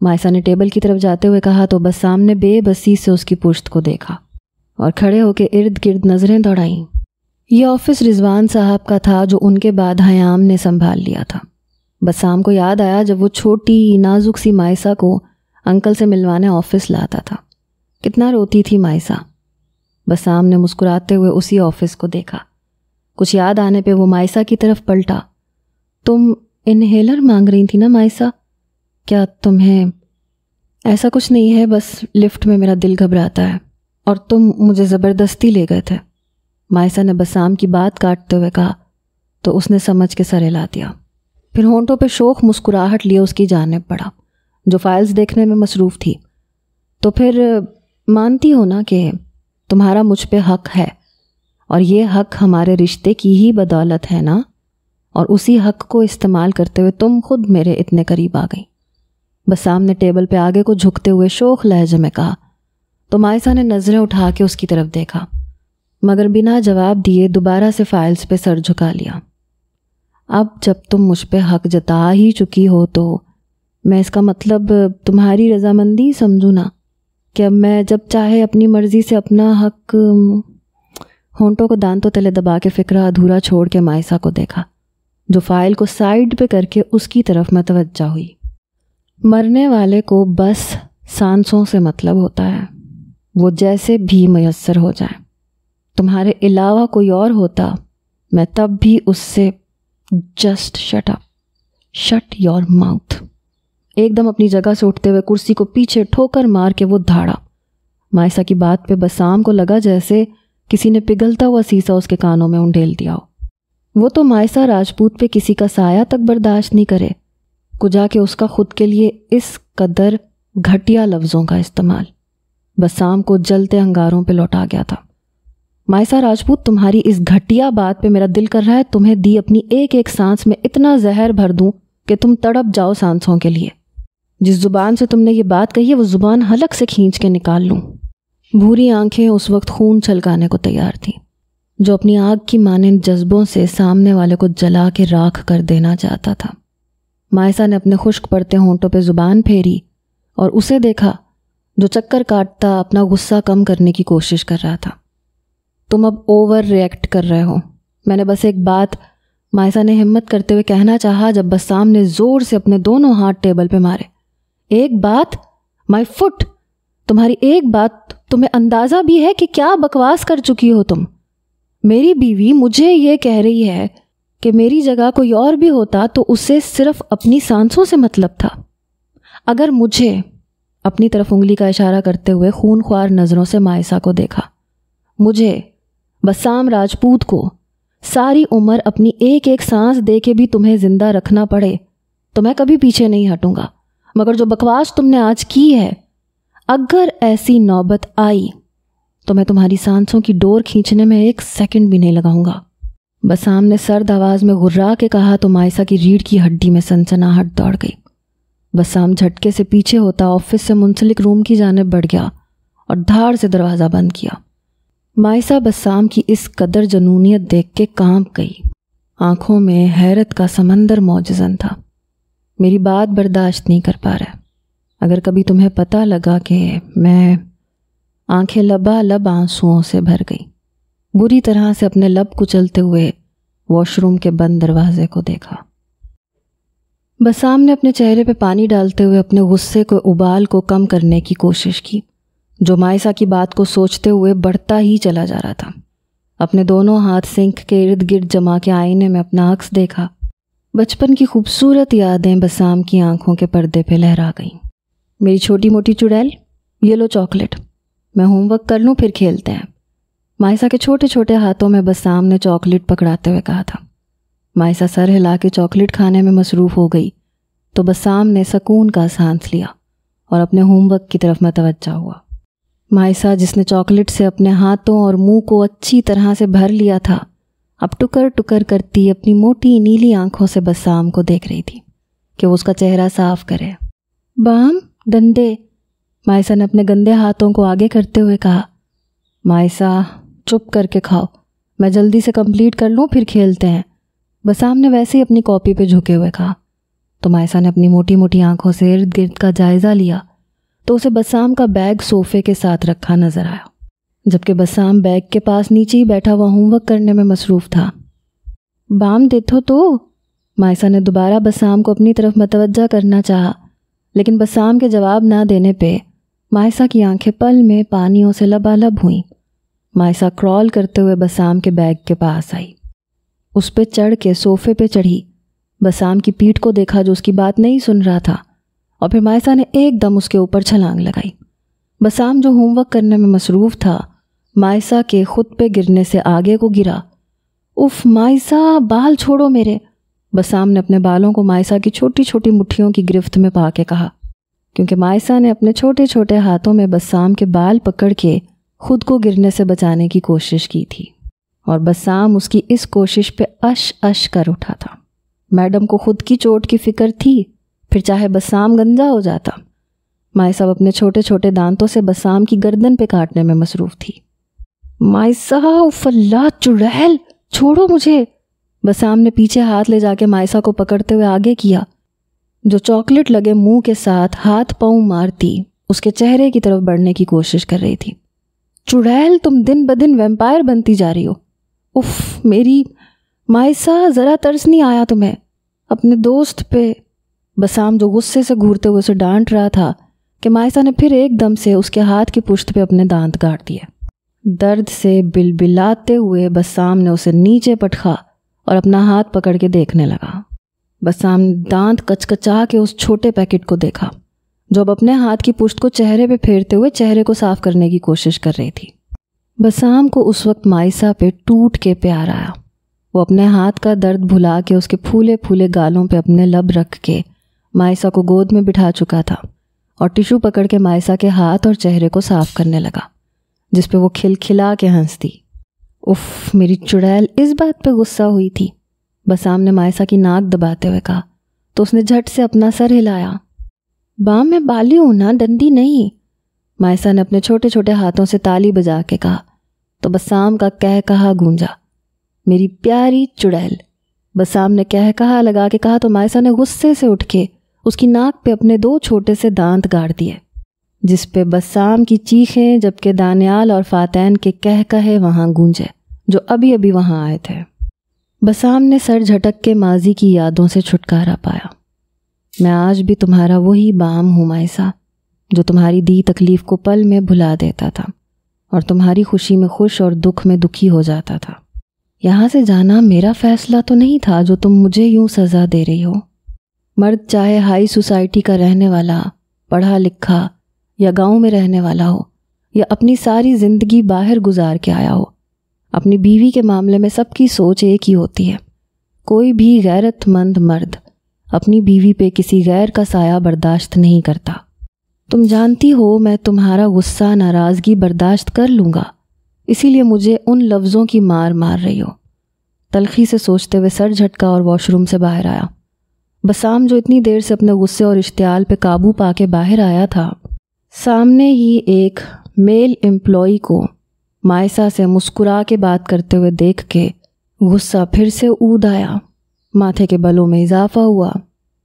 مائسہ نے ٹیبل کی طرف جاتے ہوئے کہا تو بسام نے بے بسی سے اس کی پشت کو دیکھا اور کھڑے ہو کے ارد گرد نظریں دوڑائیں۔ یہ آفس رضوان صاحب کا تھا جو ان کے بعد حیام نے سنبھال لیا تھا۔ بسام کو یاد آیا جب وہ چھوٹی نازک سی مائسہ کو انکل سے ملوانے آفس لاتا تھا، کتنا روتی تھی مائسہ۔ بسام نے مسکراتے ہوئے اسی آفس کو دیکھا۔ کچھ یاد آنے پہ وہ مائسہ کی طرف پلٹا۔ تم انہیلر مانگ رہی تھی نا مائسہ؟ کیا تمہیں؟ ایسا کچھ نہیں ہے، بس لفٹ میں میرا دل گھبراتا ہے اور تم مجھے زبردستی لے گئے تھے، مائسہ نے بسام کی بات کاٹتے ہوئے کہا تو اس نے سمجھ کے سر ہلا دیا، پھر ہونٹوں پہ شوخ مسکراہٹ لیے اس کی جانب بڑھا جو فائلز دیکھنے میں مصروف تھی۔ تو پھر مانتی ہو نا کہ تمہارا مجھ پہ حق ہے، اور یہ حق ہمارے رشتے کی ہی بدولت ہے نا، اور اسی حق کو استعمال کرتے ہوئے تم خود میرے اتنے قریب آ گئی۔ بسام نے ٹیبل پہ آگے کو جھکتے ہوئے شوخ لہجے میں کہا تو مائسہ نے نظریں اٹھا کے اس کی طرف دیکھا، مگر بنا جواب دیے دوبارہ سے فائلز پہ سر جھکا لیا۔ اب جب تم مجھ پہ حق جتا ہی چکی ہو تو میں اس کا مطلب تمہاری رضامندی سمجھوں نا، کہ اب میں جب چاہے اپنی مرضی سے اپنا حق۔ ہونٹوں کو دانتوں تلے دبا کے فکرہ ادھورا چھوڑ کے مائسہ کو دیکھا جو فائل کو سائیڈ پہ کر کے اس کی طرف متوجہ ہوئی۔ مرنے والے کو بس سانسوں سے مطلب ہوتا ہے، وہ جیسے بھی میسر ہو جائے۔ تمہارے علاوہ کوئی اور ہوتا میں تب بھی اس سے just shut up, shut your mouth. ایک دم اپنی جگہ سے اٹھتے ہوئے کرسی کو پیچھے ٹھوکر مار کے وہ دھاڑا۔ مائسہ کی بات پہ بسام کو لگا جیسے کسی نے پگھلتا ہوا سیسا اس کے کانوں میں انڈیل دیا ہو۔ وہ تو مائسہ راجپوت پہ کسی کا سایہ تک برداشت نہیں کرے، کجا کہ اس کا خود کے لیے اس قدر گھٹیا لفظوں کا استعمال۔ بسام کو جلتے انگاروں پہ لوٹا گیا تھا۔ مائسہ راجپوت، تمہاری اس گھٹیا بات پہ میرا دل کر رہا ہے تمہیں دی اپنی ایک ایک سانس میں اتنا زہر بھر دوں کہ تم تڑپ جاؤ سانسوں کے لیے۔ جس زبان سے تم نے یہ بات کہی ہے وہ زبان حلق سے کھینچ کے نکال لوں۔ بھوری آنکھیں اس وقت خون چھلکانے کو تیار تھیں، جو اپنی آگ کی مانند جذبوں سے سامنے والے کو جلا کے راکھ کر دینا چاہتا تھا۔ مائسہ نے اپنے خشک پڑتے ہونٹوں پہ زبان پھیری اور اسے دیکھا جو چکر کاٹتا اپنا غصہ کم کرنے کی کوشش کر رہا تھا۔ تم اب اوور ریئیکٹ کر رہے ہو، میں نے بس ایک بات، مائسہ نے ہمت کرتے ہوئے کہنا چاہا جب بسام نے زور سے اپنے دونوں ہاتھ ٹیبل پہ مارے۔ ایک بات؟ مائی فٹ! تمہاری ایک بات، تمہیں اندازہ بھی ہے کہ کیا بکواس کر چکی ہو تم؟ میری بیوی مجھے یہ کہہ رہی ہے کہ میری جگہ کوئی اور بھی ہوتا تو اسے صرف اپنی سانسوں سے مطلب تھا۔ اگر مجھے، اپنی طرف انگلی کا اشارہ کرتے ہوئے خون خوار نظروں سے مائسہ کو دیکھا، مجھے بسام راجپوت کو ساری عمر اپنی ایک ایک سانس دے کے بھی تمہیں زندہ رکھنا پڑے تو میں کبھی پیچھے نہیں ہٹوں گا، مگر جو بکواس تم نے آج کی ہے، اگر ایسی نوبت آئی تو میں تمہاری سانسوں کی ڈور کھینچنے میں ایک سیکنڈ بھی نہیں لگاؤں گا۔ بسام نے سرد آواز میں غرا کے کہا تو مائسہ کی ریڑھ کی ہڈی میں سنسناہٹ دوڑ گئی۔ بسام جھٹکے سے پیچھے ہوتا آفس سے منسلک روم کی جانب بڑھ گیا اور دھاڑ سے دروازہ بند کیا۔ مائسہ بسام کی اس قدر جنونیت دیکھ کے کانپ گئی، آنکھوں میں حیرت کا سمندر موجزن تھا۔ میری بات برداشت نہیں کر پا رہا، اگر کبھی تمہیں پتہ لگا کہ میں، آنکھیں لبالب آنسوؤں سے بھر گئی، بری طرح سے اپنے لب کچلتے ہوئے واش روم کے بند دروازے کو دیکھا۔ بسام نے اپنے چہرے پہ پانی ڈالتے ہوئے اپنے غصے کو ابال کو کم کرنے کی کوشش کی، جو مائسا کی بات کو سوچتے ہوئے بڑھتا ہی چلا جا رہا تھا۔ اپنے دونوں ہاتھ سنک کے ارد گرد جما کے آئینے میں اپنا عکس دیکھا۔ بچپن کی خوبصورت یادیں بسام کی آنکھوں کے پردے پہ لہرا گئیں۔ میری چھوٹی موٹی چڑیل، یہ لو چاکلیٹ، میں ہوم ورک کر لوں پھر کھیلتے ہیں۔ مائسا کے چھوٹے چھوٹے ہاتھوں میں بسام نے چاکلیٹ پکڑاتے ہوئے کہا تھا۔ مائسا سر ہلا کے چاکلیٹ کھانے میں مصروف ہو گئی تو بسام نے سکون کا سانس لیا اور اپنے ہوم ورک کی طرف متوجہ ہوا۔ مائسا، جس نے چاکلیٹ سے اپنے ہاتھوں اور منہ کو اچھی طرح سے بھر لیا تھا، اب ٹکر ٹکر کرتی اپنی موٹی نیلی آنکھوں سے بسام کو دیکھ رہی تھی کہ وہ اس کا چہرہ صاف کرے۔ بام، ڈنڈے، مائسا نے اپنے گندے ہاتھوں کو آگے کرتے ہوئے کہا۔ مائسا، چپ کر کے کھاؤ، میں جلدی سے کمپلیٹ کر لوں پھر کھیلتے ہیں، بسام نے ویسے ہی اپنی کاپی پہ جھکے ہوئے کہا۔ تو مائسا نے اپنی موٹی موٹی آنکھوں سے ارد گرد کا جائزہ لیا تو اسے بسام کا بیگ صوفے کے ساتھ رکھا نظر آیا، جبکہ بسام بیگ کے پاس نیچے ہی بیٹھا ہوا ہوم ورک کرنے میں مصروف تھا۔ بام دیکھو تو، مائسا نے دوبارہ بسام کو اپنی طرف متوجہ کرنا چاہا، لیکن بسام کے جواب نہ دینے پہ مائسا کی آنکھیں پل میں پانیوں سے لبالب ہوئیں۔ مائسا کرال کرتے ہوئے بسام کے بیگ کے پاس آئی، اس پہ چڑھ کے صوفے پہ چڑھی، بسام کی پیٹھ کو دیکھا جو اس کی بات نہیں سن رہا تھا، اور پھر مائسا نے ایک دم اس کے اوپر چھلانگ لگائی۔ بسام جو ہوم ورک کرنے میں مصروف تھا، مائسا کے خود پہ گرنے سے آگے کو گرا۔ اف مائسا، بال چھوڑو میرے، بسام نے اپنے بالوں کو مائسا کی چھوٹی چھوٹی مٹھیوں کی گرفت میں پا کے کہا، کیونکہ مائسا نے اپنے چھوٹے چھوٹے ہاتھوں میں بسام کے بال پکڑ کے خود کو گرنے سے بچانے کی کوشش کی تھی، اور بسام اس کی اس کوشش پہ اش اش کر اٹھا تھا۔ میڈم کو خود کی چوٹ کی فکر تھی، پھر چاہے بسام گنجا ہو جاتا۔ مائسا اپنے چھوٹے چھوٹے دانتوں سے بسام کی گردن پہ کاٹنے میں مصروف تھی۔ مائسا، اف اللہ، چڑیل، چھوڑو مجھے، بسام نے پیچھے ہاتھ لے جا کے مائسا کو پکڑتے ہوئے آگے کیا، جو چاکلیٹ لگے منہ کے ساتھ ہاتھ پاؤں مارتی اس کے چہرے کی طرف بڑھنے کی کوشش کر رہی تھی۔ چڑیل، تم دن بدن ویمپائر بنتی جا رہی ہو۔ اف میری مائسا، ذرا ترس نہیں آیا تمہیں اپنے دوست پہ؟ بسام جو غصے سے گھورتے ہوئے اسے ڈانٹ رہا تھا کہ مائسا نے پھر ایک دم سے اس کے ہاتھ کی پشت پہ اپنے دانت گاڑ دیے۔ درد سے بلبلاتے ہوئے بسام نے اسے نیچے پٹخا اور اپنا ہاتھ پکڑ کے دیکھنے لگا۔ بسام نے دانت کچکچا کے اس چھوٹے پیکٹ کو دیکھا جو اب اپنے ہاتھ کی پشت کو چہرے پہ پھیرتے ہوئے چہرے کو صاف کرنے کی کوشش کر رہی تھی۔ بسام کو اس وقت مائسا پہ ٹوٹ کے پیار آیا۔ وہ اپنے ہاتھ کا درد بھلا کے اس کے پھولے پھولے گالوں پہ اپنے لب رکھ کے مائسا کو گود میں بٹھا چکا تھا اور ٹیشو پکڑ کے مائسا کے ہاتھ اور چہرے کو صاف کرنے لگا، جس پہ وہ کھلکھلا کے ہنستی۔ اف میری چڑیل، اس بات پہ غصہ ہوئی تھی، بسام نے مائسا کی ناک دباتے ہوئے کہا تو اس نے جھٹ سے اپنا سر ہلایا۔ بام، میں بالی ہوں نا، ڈنڈی نہیں، مائسا نے اپنے چھوٹے چھوٹے ہاتھوں سے تالی بجا کے کہا تو بسام کا کہہ کہا گونجا۔ میری پیاری چڑیل، بسام نے کہہ کہا لگا کے کہا تو مائسا نے غصے سے اٹھ کے اس کی ناک پہ اپنے 2 چھوٹے سے دانت گاڑ دیے، جس پہ بسام کی چیخیں جبکہ دانیال اور فاتین کے کہہ کہے وہاں گونجے جو ابھی ابھی وہاں آئے تھے۔ بسام نے سر جھٹک کے ماضی کی یادوں سے چھٹکارا پایا۔ میں آج بھی تمہارا وہی بام ہوں مائسا، جو تمہاری دی تکلیف کو پل میں بھلا دیتا تھا اور تمہاری خوشی میں خوش اور دکھ میں دکھی ہو جاتا تھا۔ یہاں سے جانا میرا فیصلہ تو نہیں تھا جو تم مجھے یوں سزا دے رہی ہو۔ مرد چاہے ہائی سوسائٹی کا رہنے والا، پڑھا لکھا یا گاؤں میں رہنے والا ہو، یا اپنی ساری زندگی باہر گزار کے آیا ہو، اپنی بیوی کے معاملے میں سب کی سوچ ایک ہی ہوتی ہے۔ کوئی بھی غیرت مند مرد اپنی بیوی پہ کسی غیر کا سایہ برداشت نہیں کرتا۔ تم جانتی ہو میں تمہارا غصہ، ناراضگی برداشت کر لوں گا، اسی لیے مجھے ان لفظوں کی مار رہی ہو۔ تلخی سے سوچتے ہوئے سر جھٹکا اور واش روم سے باہر آیا۔ بسام جو اتنی دیر سے اپنے غصے اور اشتعال پہ قابو پا کے باہر آیا تھا، سامنے ہی ایک میل امپلائی کو مائسا سے مسکرا کے بات کرتے ہوئے دیکھ کے غصہ پھر سے اود آیا۔ ماتھے کے بلوں میں اضافہ ہوا،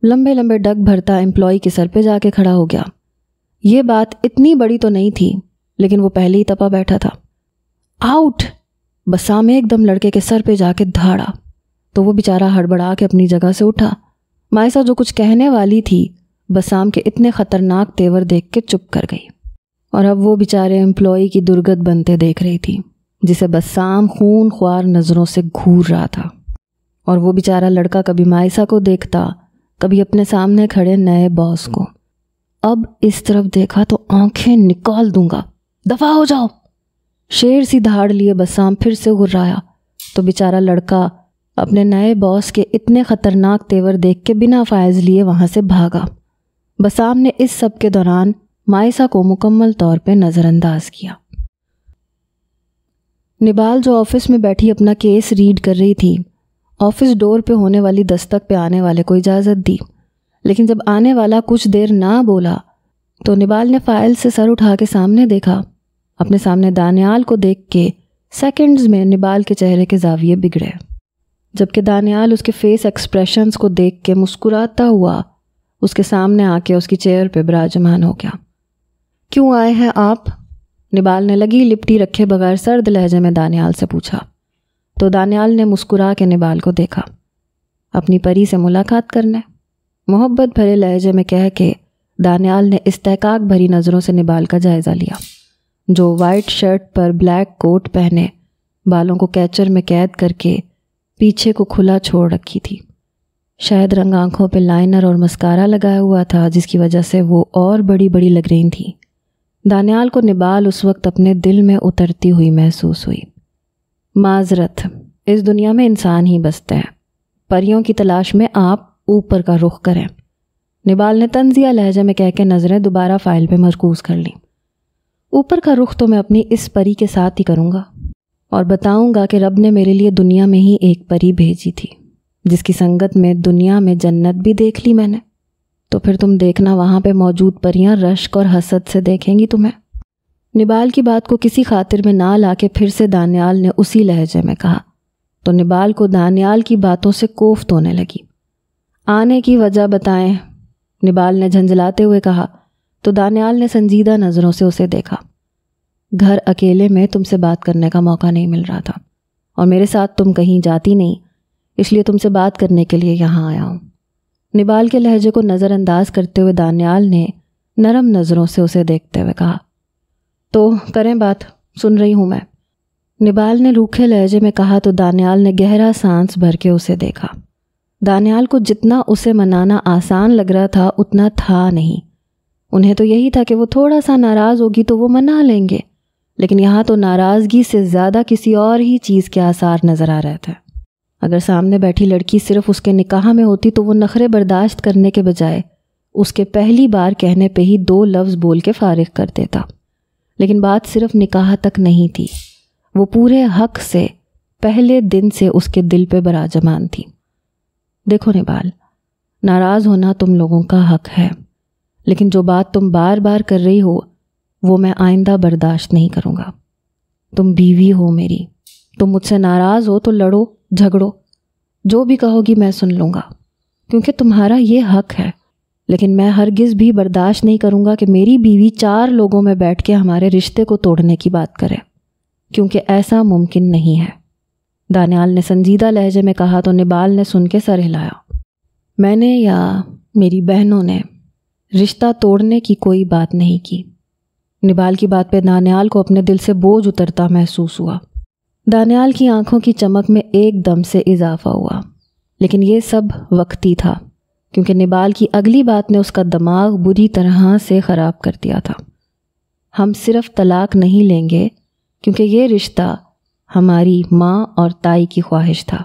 لمبے لمبے ڈگ بھرتا امپلائی کے سر پہ جا کے کھڑا ہو گیا۔ یہ بات اتنی بڑی تو نہیں تھی، لیکن وہ پہلے ہی تپا بیٹھا تھا۔ آؤٹ! بسام ایک دم لڑکے کے سر پہ جا کے دھاڑا تو وہ بیچارہ ہڑبڑا کے اپنی جگہ سے اٹھا۔ مائسا جو کچھ کہنے والی تھی، بسام کے اتنے خطرناک تیور دیکھ کے چپ کر گئی اور اب وہ بیچارے امپلائی کی درگت بنتے دیکھ رہی تھی جسے بسام خون خوار نظروں سے گھور رہا تھا۔ اور وہ بیچارہ لڑکا کبھی مائسہ کو دیکھتا، کبھی اپنے سامنے کھڑے نئے باس کو۔ اب اس طرف دیکھا تو آنکھیں نکال دوں گا، دفع ہو جاؤ۔ شیر سی دھاڑ لیے بسام پھر سے گھرایا تو بیچارہ لڑکا اپنے نئے باس کے اتنے خطرناک تیور دیکھ کے بنا فائز لیے وہاں سے بھاگا۔ بسام نے اس سب کے دوران مائسہ کو مکمل طور پہ نظر انداز کیا۔ نبال جو آفس میں بیٹھی اپنا کیس ریڈ کر رہی تھی، آفس ڈور پہ ہونے والی دستک پہ آنے والے کو اجازت دی، لیکن جب آنے والا کچھ دیر نہ بولا تو نبال نے فائل سے سر اٹھا کے سامنے دیکھا۔ اپنے سامنے دانیال کو دیکھ کے سیکنڈز میں نبال کے چہرے کے زاویے بگڑے، جبکہ دانیال اس کے فیس ایکسپریشنز کو دیکھ کے مسکراتا ہوا اس کے سامنے آ کے اس کی چیئر پہ براجمان ہو گیا۔ کیوں آئے ہیں آپ؟ نبال نے لگی لپٹی رکھے بغیر سرد لہجے میں دانیال سے پوچھا تو دانیال نے مسکرا کے نبال کو دیکھا۔ اپنی پری سے ملاقات کرنے، محبت بھرے لہجے میں کہہ کے دانیال نے استحقاق بھری نظروں سے نبال کا جائزہ لیا، جو وائٹ شرٹ پر بلیک کوٹ پہنے، بالوں کو کیچر میں قید کر کے پیچھے کو کھلا چھوڑ رکھی تھی۔ شاید رنگ آنکھوں پہ لائنر اور مسکارا لگایا ہوا تھا جس کی وجہ سے وہ اور بڑی بڑی لگ رہی تھیں۔ دانیال کو نبال اس وقت اپنے دل میں اترتی ہوئی محسوس ہوئی۔ معذرت، اس دنیا میں انسان ہی بستے ہیں، پریوں کی تلاش میں آپ اوپر کا رخ کریں، نبال نے طنزیہ لہجے میں کہہ کے نظریں دوبارہ فائل پہ مرکوز کر لیں۔ اوپر کا رخ تو میں اپنی اس پری کے ساتھ ہی کروں گا اور بتاؤں گا کہ رب نے میرے لیے دنیا میں ہی ایک پری بھیجی تھی جس کی سنگت میں دنیا میں جنت بھی دیکھ لی میں نے، تو پھر تم دیکھنا وہاں پہ موجود پریاں رشک اور حسد سے دیکھیں گی تمہیں۔ نبال کی بات کو کسی خاطر میں نہ لا کے پھر سے دانیال نے اسی لہجے میں کہا تو نبال کو دانیال کی باتوں سے کوفت ہونے لگی۔ آنے کی وجہ بتائیں، نبال نے جھنجھلاتے ہوئے کہا تو دانیال نے سنجیدہ نظروں سے اسے دیکھا۔ گھر اکیلے میں تم سے بات کرنے کا موقع نہیں مل رہا تھا اور میرے ساتھ تم کہیں جاتی نہیں، اس لیے تم سے بات کرنے کے لیے یہاں آیا ہوں۔ نبال کے لہجے کو نظر انداز کرتے ہوئے دانیال نے نرم نظروں سے اسے دیکھتے ہوئے کہا تو کریں بات، سن رہی ہوں میں۔ نبال نے روکھے لہجے میں کہا تو دانیال نے گہرا سانس بھر کے اسے دیکھا۔ دانیال کو جتنا اسے منانا آسان لگ رہا تھا اتنا تھا نہیں۔ انہیں تو یہی تھا کہ وہ تھوڑا سا ناراض ہوگی تو وہ منا لیں گے، لیکن یہاں تو ناراضگی سے زیادہ کسی اور ہی چیز کے آثار نظر آ رہے تھے۔ اگر سامنے بیٹھی لڑکی صرف اس کے نکاح میں ہوتی تو وہ نخرے برداشت کرنے کے بجائے اس کے پہلی بار کہنے پہ ہی 2 لفظ بول کے فارغ کر دیتا، لیکن بات صرف نکاح تک نہیں تھی، وہ پورے حق سے پہلے دن سے اس کے دل پہ براجمان تھی۔ دیکھو نبال، ناراض ہونا تم لوگوں کا حق ہے، لیکن جو بات تم بار بار کر رہی ہو وہ میں آئندہ برداشت نہیں کروں گا۔ تم بیوی ہو میری، تم مجھ سے ناراض ہو تو لڑو جھگڑو، جو بھی کہو گی میں سن لوں گا، کیونکہ تمہارا یہ حق ہے، لیکن میں ہرگز بھی برداشت نہیں کروں گا کہ میری بیوی 4 لوگوں میں بیٹھ کے ہمارے رشتے کو توڑنے کی بات کرے، کیونکہ ایسا ممکن نہیں ہے۔ دانیال نے سنجیدہ لہجے میں کہا تو نبال نے سن کے سر ہلایا۔ میں نے یا میری بہنوں نے رشتہ توڑنے کی کوئی بات نہیں کی۔ نبال کی بات پہ دانیال کو اپنے دل سے بوجھ اترتا محسوس ہوا۔ دانیال کی آنکھوں کی چمک میں ایک دم سے اضافہ ہوا، لیکن یہ سب وقتی تھا، کیونکہ نبال کی اگلی بات نے اس کا دماغ بری طرح سے خراب کر دیا تھا۔ ہم صرف طلاق نہیں لیں گے کیونکہ یہ رشتہ ہماری ماں اور تائی کی خواہش تھا،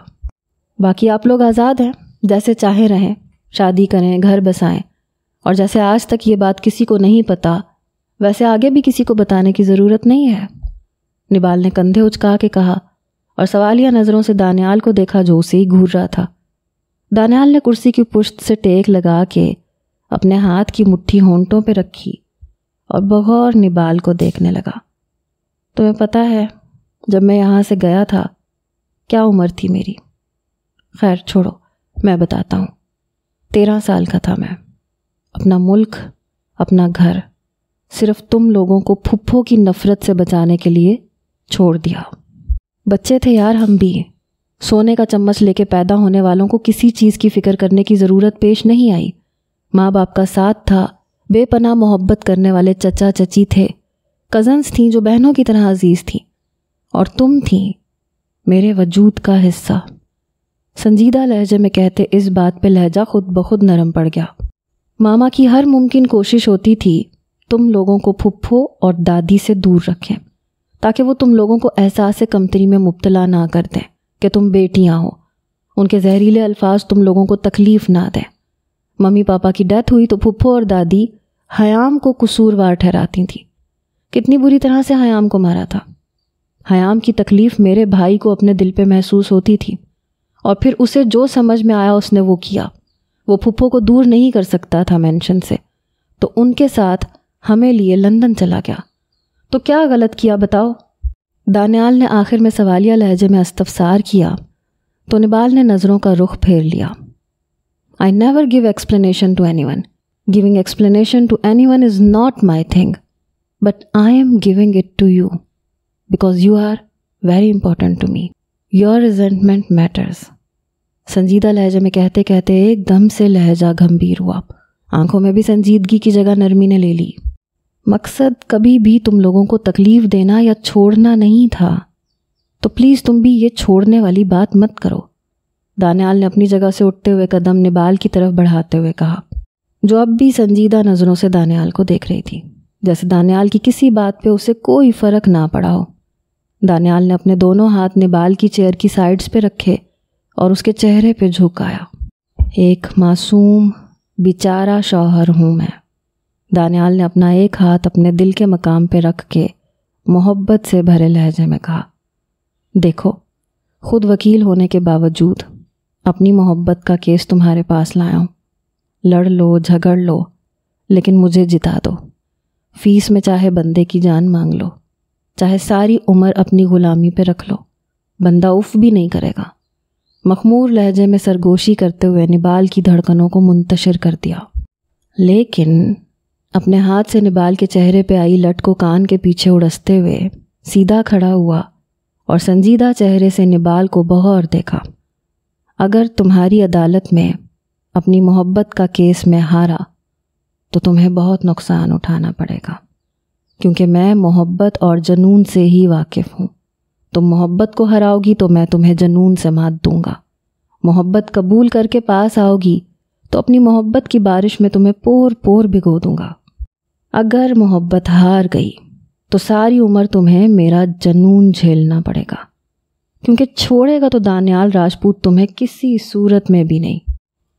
باقی آپ لوگ آزاد ہیں، جیسے چاہیں رہیں، شادی کریں، گھر بسائیں، اور جیسے آج تک یہ بات کسی کو نہیں پتہ ویسے آگے بھی کسی کو بتانے کی ضرورت نہیں ہے۔ نبال نے کندھے اچکا کے کہا اور سوالیہ نظروں سے دانیال کو دیکھا جو اسے ہی گھور رہا تھا۔ دانیال نے کرسی کی پشت سے ٹیک لگا کے اپنے ہاتھ کی مٹھی ہونٹوں پہ رکھی اور بغور نبال کو دیکھنے لگا۔ تمہیں پتہ ہے جب میں یہاں سے گیا تھا کیا عمر تھی میری؟ خیر چھوڑو، میں بتاتا ہوں۔ 13 سال کا تھا میں، اپنا ملک، اپنا گھر، صرف تم لوگوں کو پھپھو کی نفرت سے بچانے کے لیے چھوڑ دیا۔ بچے تھے یار ہم بھی، سونے کا چمچ لے کے پیدا ہونے والوں کو کسی چیز کی فکر کرنے کی ضرورت پیش نہیں آئی۔ ماں باپ کا ساتھ تھا، بے پناہ محبت کرنے والے چچا چچی تھے، کزنس تھیں جو بہنوں کی طرح عزیز تھیں، اور تم تھیں میرے وجود کا حصہ۔ سنجیدہ لہجے میں کہتے اس بات پہ لہجہ خود بخود نرم پڑ گیا۔ ماما کی ہر ممکن کوشش ہوتی تھی تم لوگوں کو پھپھو اور دادی سے دور رکھیں، تاکہ وہ تم لوگوں کو احساس کمتری میں مبتلا نہ کر دیں کہ تم بیٹیاں ہو۔ ان کے زہریلے الفاظ تم لوگوں کو تکلیف نہ دیں۔ ممی پاپا کی ڈیتھ ہوئی تو پھپھو اور دادی حیام کو قصوروار ٹھہراتی تھیں۔ کتنی بری طرح سے حیام کو مارا تھا۔ حیام کی تکلیف میرے بھائی کو اپنے دل پہ محسوس ہوتی تھی، اور پھر اسے جو سمجھ میں آیا اس نے وہ کیا۔ وہ پھپھو کو دور نہیں کر سکتا تھا مینشن سے، تو ان کے ساتھ ہمیں لیے لندن چلا گیا۔ تو کیا غلط کیا بتاؤ؟ دانیال نے آخر میں سوالیہ لہجے میں استفسار کیا تو نبال نے نظروں کا رخ پھیر لیا۔ I never give explanation to anyone. Giving explanation to anyone is not my thing. But I am giving it to you because you are very important to me. Your resentment matters. سنجیدہ لہجے میں کہتے کہتے ایک دم سے لہجہ گھمبیر ہوا۔ آنکھوں میں بھی سنجیدگی کی جگہ نرمی نے لے لی۔ مقصد کبھی بھی تم لوگوں کو تکلیف دینا یا چھوڑنا نہیں تھا، تو پلیز تم بھی یہ چھوڑنے والی بات مت کرو۔ دانیال نے اپنی جگہ سے اٹھتے ہوئے قدم نبال کی طرف بڑھاتے ہوئے کہا، جو اب بھی سنجیدہ نظروں سے دانیال کو دیکھ رہی تھی، جیسے دانیال کی کسی بات پہ اسے کوئی فرق نہ پڑا ہو۔ دانیال نے اپنے دونوں ہاتھ نبال کی چیئر کی سائیڈز پہ رکھے اور اس کے چہرے پہ جھکایا۔ ایک معصوم بیچارہ شوہر ہوں میں۔ دانیال نے اپنا ایک ہاتھ اپنے دل کے مقام پہ رکھ کے محبت سے بھرے لہجے میں کہا، دیکھو، خود وکیل ہونے کے باوجود اپنی محبت کا کیس تمہارے پاس لایا ہوں۔ لڑ لو، جھگڑ لو، لیکن مجھے جتا دو۔ فیس میں چاہے بندے کی جان مانگ لو، چاہے ساری عمر اپنی غلامی پہ رکھ لو، بندہ اف بھی نہیں کرے گا۔ مخمور لہجے میں سرگوشی کرتے ہوئے نبال کی دھڑکنوں کو منتشر کر دیا، لیکن اپنے ہاتھ سے نبال کے چہرے پہ آئی لٹ کو کان کے پیچھے اڑستے ہوئے سیدھا کھڑا ہوا اور سنجیدہ چہرے سے نبال کو بغور دیکھا۔ اگر تمہاری عدالت میں اپنی محبت کا کیس میں ہارا تو تمہیں بہت نقصان اٹھانا پڑے گا، کیونکہ میں محبت اور جنون سے ہی واقف ہوں۔ تم محبت کو ہراؤ گی تو میں تمہیں جنون سے مات دوں گا۔ محبت قبول کر کے پاس آؤ گی تو اپنی محبت کی بارش میں تمہیں پور پور بھگو دوں گا۔ اگر محبت ہار گئی تو ساری عمر تمہیں میرا جنون جھیلنا پڑے گا، کیونکہ چھوڑے گا تو دانیال راجپوت تمہیں کسی صورت میں بھی نہیں۔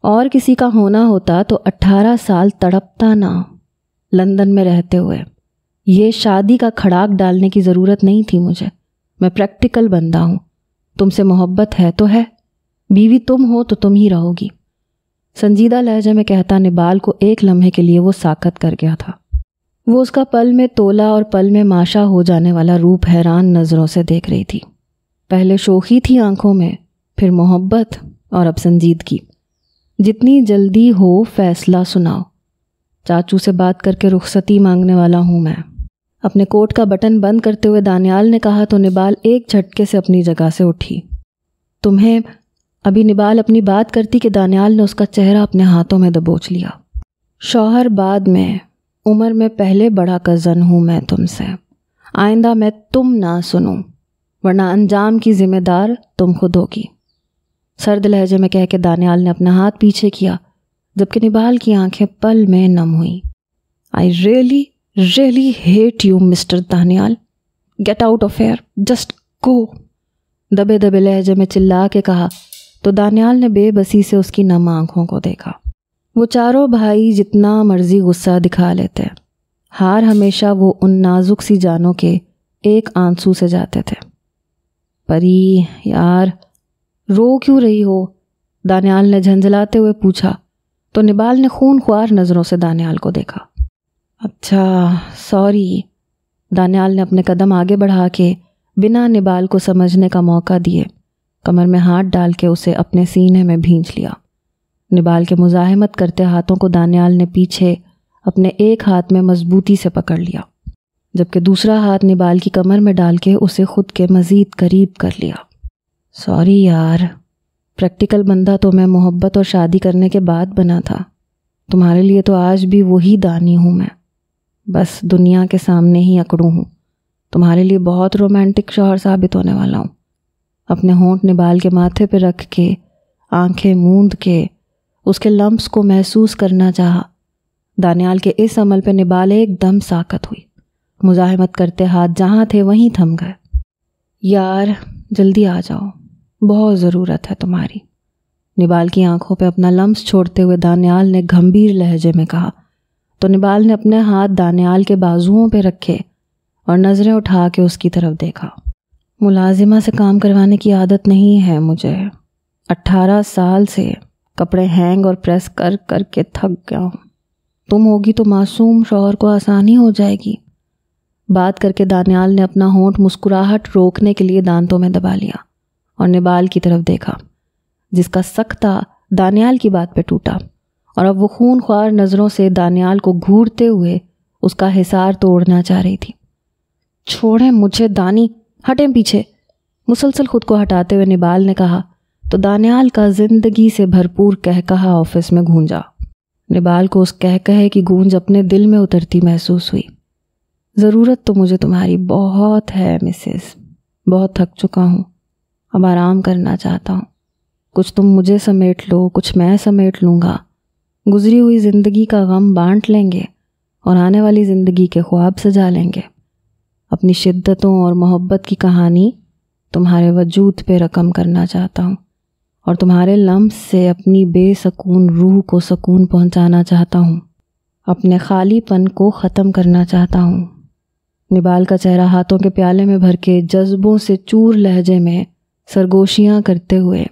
اور کسی کا ہونا ہوتا تو 18 سال تڑپتا نہ لندن میں رہتے ہوئے۔ یہ شادی کا کھڑاک ڈالنے کی ضرورت نہیں تھی مجھے۔ میں پریکٹیکل بندہ ہوں۔ تم سے محبت ہے تو ہے، بیوی تم ہو تو تم ہی رہو گی۔ سنجیدہ لہجے میں کہتا نبال کو ایک لمحے کے لیے وہ ساکت کر گیا تھا۔ وہ اس کا پل میں تولا اور پل میں ماشا ہو جانے والا روپ حیران نظروں سے دیکھ رہی تھی۔ پہلے شوخی تھی آنکھوں میں، پھر محبت، اور اب سنجیدگی۔ جتنی جلدی ہو فیصلہ سناؤ۔ چاچو سے بات کر کے رخصتی مانگنے والا ہوں میں۔ اپنے کوٹ کا بٹن بند کرتے ہوئے دانیال نے کہا تو نبال ایک جھٹکے سے اپنی جگہ سے اٹھی۔ تمہیں ابھی نبال اپنی بات کرتی کہ دانیال نے اس کا چہرہ اپنے ہاتھوں میں دبوچ لیا۔ شوہر بعد میں، عمر میں پہلے بڑا کزن ہوں میں تم سے۔ آئندہ میں تم نہ سنوں، ورنہ انجام کی ذمہ دار تم خود ہوگی۔ سرد لہجے میں کہہ کے دانیال نے اپنا ہاتھ پیچھے کیا، جبکہ نبال کی آنکھیں پل میں نم ہوئیں۔ I really hate you, Mr. Daniel. Get out of here. Just go. دبے دبے لہجے میں چلا کے کہا تو دانیال نے بے بسی سے اس کی نم آنکھوں کو دیکھا۔ وہ چاروں بھائی جتنا مرضی غصہ دکھا لیتے، ہار ہمیشہ وہ ان نازک سی جانوں کے ایک آنسو سے جاتے تھے۔ پری یار، رو کیوں رہی ہو؟ دانیال نے جھنجھلاتے ہوئے پوچھا تو نبال نے خون خوار نظروں سے دانیال کو دیکھا۔ اچھا سوری۔ دانیال نے اپنے قدم آگے بڑھا کے بنا نبال کو سمجھنے کا موقع دیے کمر میں ہاتھ ڈال کے اسے اپنے سینے میں بھینچ لیا۔ نبال کے مزاحمت کرتے ہاتھوں کو دانیال نے پیچھے اپنے ایک ہاتھ میں مضبوطی سے پکڑ لیا، جبکہ دوسرا ہاتھ نبال کی کمر میں ڈال کے اسے خود کے مزید قریب کر لیا۔ سوری یار، پریکٹیکل بندہ تو میں محبت اور شادی کرنے کے بعد بنا تھا۔ تمہارے لیے تو آج بھی وہی دانی ہوں میں، بس دنیا کے سامنے ہی اکڑوں ہوں، تمہارے لیے بہت رومانٹک شوہر ثابت ہونے والا ہوں۔ اپنے ہونٹ نبال کے ماتھے پہ رکھ کے، آنکھیں موند کے اس کے لمس کو محسوس کرنا چاہا۔ دانیال کے اس عمل پہ نبال ایک دم ساکت ہوئی، مزاحمت کرتے ہاتھ جہاں تھے وہیں تھم گئے۔ یار جلدی آ جاؤ، بہت ضرورت ہے تمہاری، نبال کی آنکھوں پہ اپنا لمس چھوڑتے ہوئے دانیال نے گھمبیر لہجے میں کہا تو نبال نے اپنے ہاتھ دانیال کے بازوؤں پہ رکھے اور نظریں اٹھا کے اس کی طرف دیکھا۔ ملازمہ سے کام کروانے کی عادت نہیں ہے مجھے، 18 سال سے کپڑے ہینگ اور پریس کر کر کے تھک گیا ہوں، تم ہوگی تو معصوم شوہر کو آسانی ہو جائے گی۔ بات کر کے دانیال نے اپنا ہونٹ مسکراہٹ روکنے کے لیے دانتوں میں دبا لیا اور نبال کی طرف دیکھا، جس کا سکتہ دانیال کی بات پہ ٹوٹا، اور اب وہ خون خوار نظروں سے دانیال کو گھورتے ہوئے اس کا حصار توڑنا چاہ رہی تھی۔ چھوڑیں مجھے دانی، ہٹیں پیچھے، مسلسل خود کو ہٹاتے ہوئے نبال نے کہا تو دانیال کا زندگی سے بھرپور کہکہا آفس میں گونجا۔ نبال کو اس کہکہے کی گونج اپنے دل میں اترتی محسوس ہوئی۔ ضرورت تو مجھے تمہاری بہت ہے مسز، بہت تھک چکا ہوں، اب آرام کرنا چاہتا ہوں، کچھ تم مجھے سمیٹ لو، کچھ میں سمیٹ لوں گا، گزری ہوئی زندگی کا غم بانٹ لیں گے اور آنے والی زندگی کے خواب سجا لیں گے۔ اپنی شدتوں اور محبت کی کہانی تمہارے وجود پہ رقم کرنا چاہتا ہوں اور تمہارے لمس سے اپنی بے سکون روح کو سکون پہنچانا چاہتا ہوں، اپنے خالی پن کو ختم کرنا چاہتا ہوں۔ نبال کا چہرہ ہاتھوں کے پیالے میں بھر کے جذبوں سے چور لہجے میں سرگوشیاں کرتے ہوئے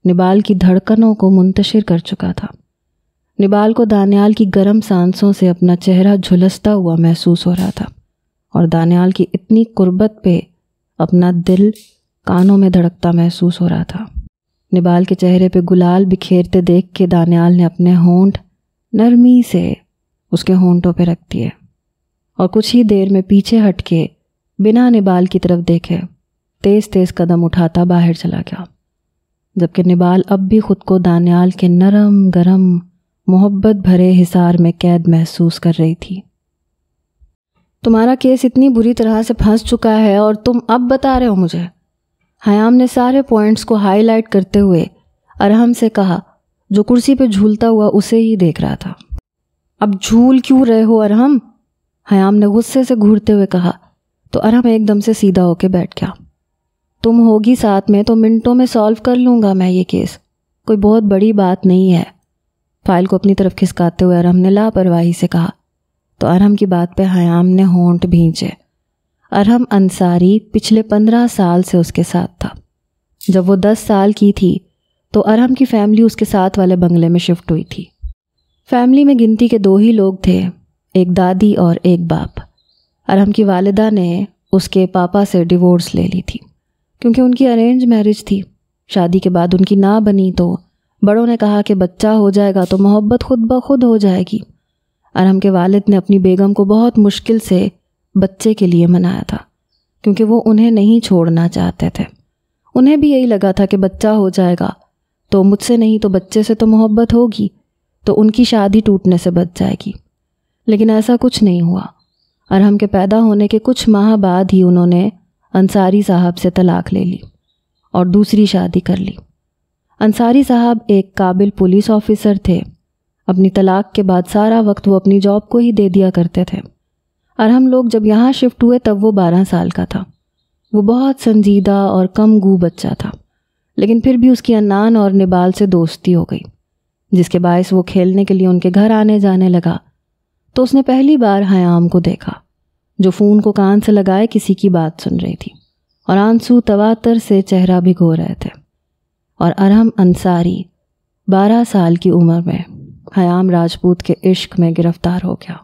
نبال کی دھڑکنوں کو منتشر کر چکا تھا۔ نبال کو دانیال کی گرم سانسوں سے اپنا چہرہ جھلستا ہوا محسوس ہو رہا تھا اور دانیال کی اتنی قربت پہ اپنا دل کانوں میں دھڑکتا محسوس ہو رہا تھا۔ نبال کے چہرے پہ گلال بکھیرتے دیکھ کے دانیال نے اپنے ہونٹ نرمی سے اس کے ہونٹوں پہ رکھ دیے اور کچھ ہی دیر میں پیچھے ہٹ کے بنا نبال کی طرف دیکھے تیز تیز قدم اٹھاتا باہر چلا گیا، جبکہ نبال اب بھی خود کو دانیال کے نرم گرم محبت بھرے حصار میں قید محسوس کر رہی تھی۔ تمہارا کیس اتنی بری طرح سے پھنس چکا ہے اور تم اب بتا رہے ہو مجھے؟ حیام نے سارے پوائنٹس کو ہائی لائٹ کرتے ہوئے ارحم سے کہا، جو کرسی پہ جھولتا ہوا اسے ہی دیکھ رہا تھا۔ اب جھول کیوں رہے ہو ارحم؟ حیام نے غصے سے گھورتے ہوئے کہا تو ارحم ایک دم سے سیدھا ہو کے بیٹھ گیا۔ تم ہوگی ساتھ میں تو منٹوں میں سالو کر لوں گا میں یہ کیس، کوئی بہت بڑی بات نہیں ہے۔ فائل کو اپنی طرف کھسکاتے ہوئے ارحم نے لاپرواہی سے کہا تو ارحم کی بات پہ حیام نے ہونٹ بھینچے۔ ارحم انصاری پچھلے 15 سال سے اس کے ساتھ تھا۔ جب وہ 10 سال کی تھی تو ارحم کی فیملی اس کے ساتھ والے بنگلے میں شفٹ ہوئی تھی۔ فیملی میں گنتی کے 2 ہی لوگ تھے، ایک دادی اور ایک باپ۔ ارحم کی والدہ نے اس کے پاپا سے ڈیورس لے لی تھی کیونکہ ان کی ارینج میرج تھی۔ شادی کے بعد ان کی نہ بنی تو بڑوں نے کہا کہ بچہ ہو جائے گا تو محبت خود بخود ہو جائے گی۔ ارحم کے والد نے اپنی بیگم کو بہت مشکل سے بچے کے لیے منایا تھا کیونکہ وہ انہیں نہیں چھوڑنا چاہتے تھے۔ انہیں بھی یہی لگا تھا کہ بچہ ہو جائے گا تو مجھ سے نہیں تو بچے سے تو محبت ہوگی تو ان کی شادی ٹوٹنے سے بچ جائے گی، لیکن ایسا کچھ نہیں ہوا۔ ارحم کے پیدا ہونے کے کچھ ماہ بعد ہی انہوں نے انصاری صاحب سے طلاق لے لی اور دوسری شادی کر لی۔ انصاری صاحب ایک قابل پولیس آفیسر تھے۔ اپنی طلاق کے بعد سارا وقت وہ اپنی جاب کو ہی دے دیا کرتے تھے۔ ارحم لوگ جب یہاں شفٹ ہوئے تب وہ 12 سال کا تھا۔ وہ بہت سنجیدہ اور کم گو بچہ تھا، لیکن پھر بھی اس کی عنان اور نبال سے دوستی ہو گئی، جس کے باعث وہ کھیلنے کے لیے ان کے گھر آنے جانے لگا۔ تو اس نے پہلی بار حیام کو دیکھا جو فون کو کان سے لگائے کسی کی بات سن رہی تھی اور آنسو تواتر سے چہرہ بھگو رہے تھے۔ اور ارحم انصاری 12 سال کی عمر میں حیام راجپوت کے عشق میں گرفتار ہو گیا۔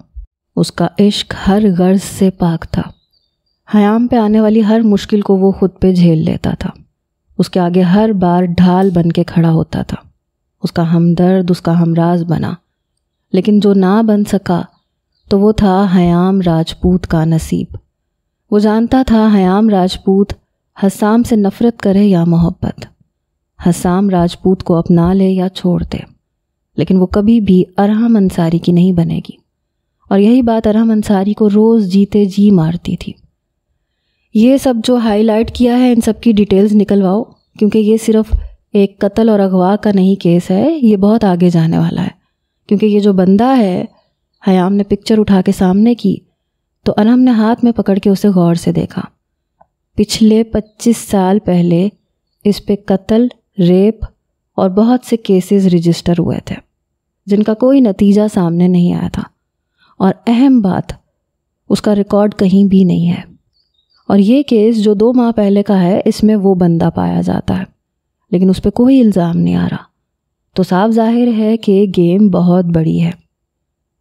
اس کا عشق ہر غرض سے پاک تھا۔ حیام پہ آنے والی ہر مشکل کو وہ خود پہ جھیل لیتا تھا، اس کے آگے ہر بار ڈھال بن کے کھڑا ہوتا تھا، اس کا ہمدرد، اس کا ہمراز بنا۔ لیکن جو نہ بن سکا تو وہ تھا حیام راجپوت کا نصیب۔ وہ جانتا تھا حیام راجپوت حسام سے نفرت کرے یا محبت، حسام راجپوت کو اپنا لے یا چھوڑ دے، لیکن وہ کبھی بھی ارحم انصاری کی نہیں بنے گی۔ اور یہی بات ارحم انصاری کو روز جیتے جی مارتی تھی۔ یہ سب جو ہائی لائٹ کیا ہے ان سب کی ڈیٹیلز نکلواؤ، کیونکہ یہ صرف ایک قتل اور اغوا کا نہیں کیس ہے، یہ بہت آگے جانے والا ہے۔ کیونکہ یہ جو بندہ ہے، حیام نے پکچر اٹھا کے سامنے کی تو ارحم نے ہاتھ میں پکڑ کے اسے غور سے دیکھا۔ پچھلے 25 سال پہلے اس پہ قتل، ریپ اور بہت سے کیسز رجسٹر ہوئے تھے جن کا کوئی نتیجہ سامنے نہیں آیا تھا، اور اہم بات اس کا ریکارڈ کہیں بھی نہیں ہے۔ اور یہ کیس جو 2 ماہ پہلے کا ہے، اس میں وہ بندہ پایا جاتا ہے لیکن اس پہ کوئی الزام نہیں آ رہا، تو صاف ظاہر ہے کہ گیم بہت بڑی ہے۔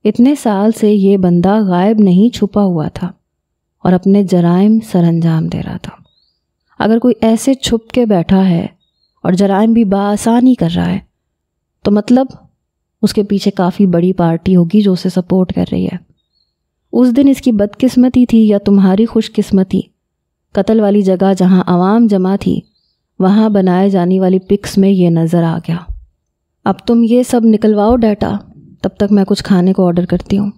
اتنے سال سے یہ بندہ غائب نہیں، چھپا ہوا تھا اور اپنے جرائم سر انجام دے رہا تھا۔ اگر کوئی ایسے چھپ کے بیٹھا ہے اور جرائم بھی بآسانی کر رہا ہے تو مطلب اس کے پیچھے کافی بڑی پارٹی ہوگی جو اسے سپورٹ کر رہی ہے۔ اس دن اس کی بدقسمتی تھی یا تمہاری خوش قسمتی، قتل والی جگہ جہاں عوام جمع تھی وہاں بنائے جانے والی پکس میں یہ نظر آ گیا۔ اب تم یہ سب نکلواؤ ڈیٹا، تب تک میں کچھ کھانے کو آرڈر کرتی ہوں،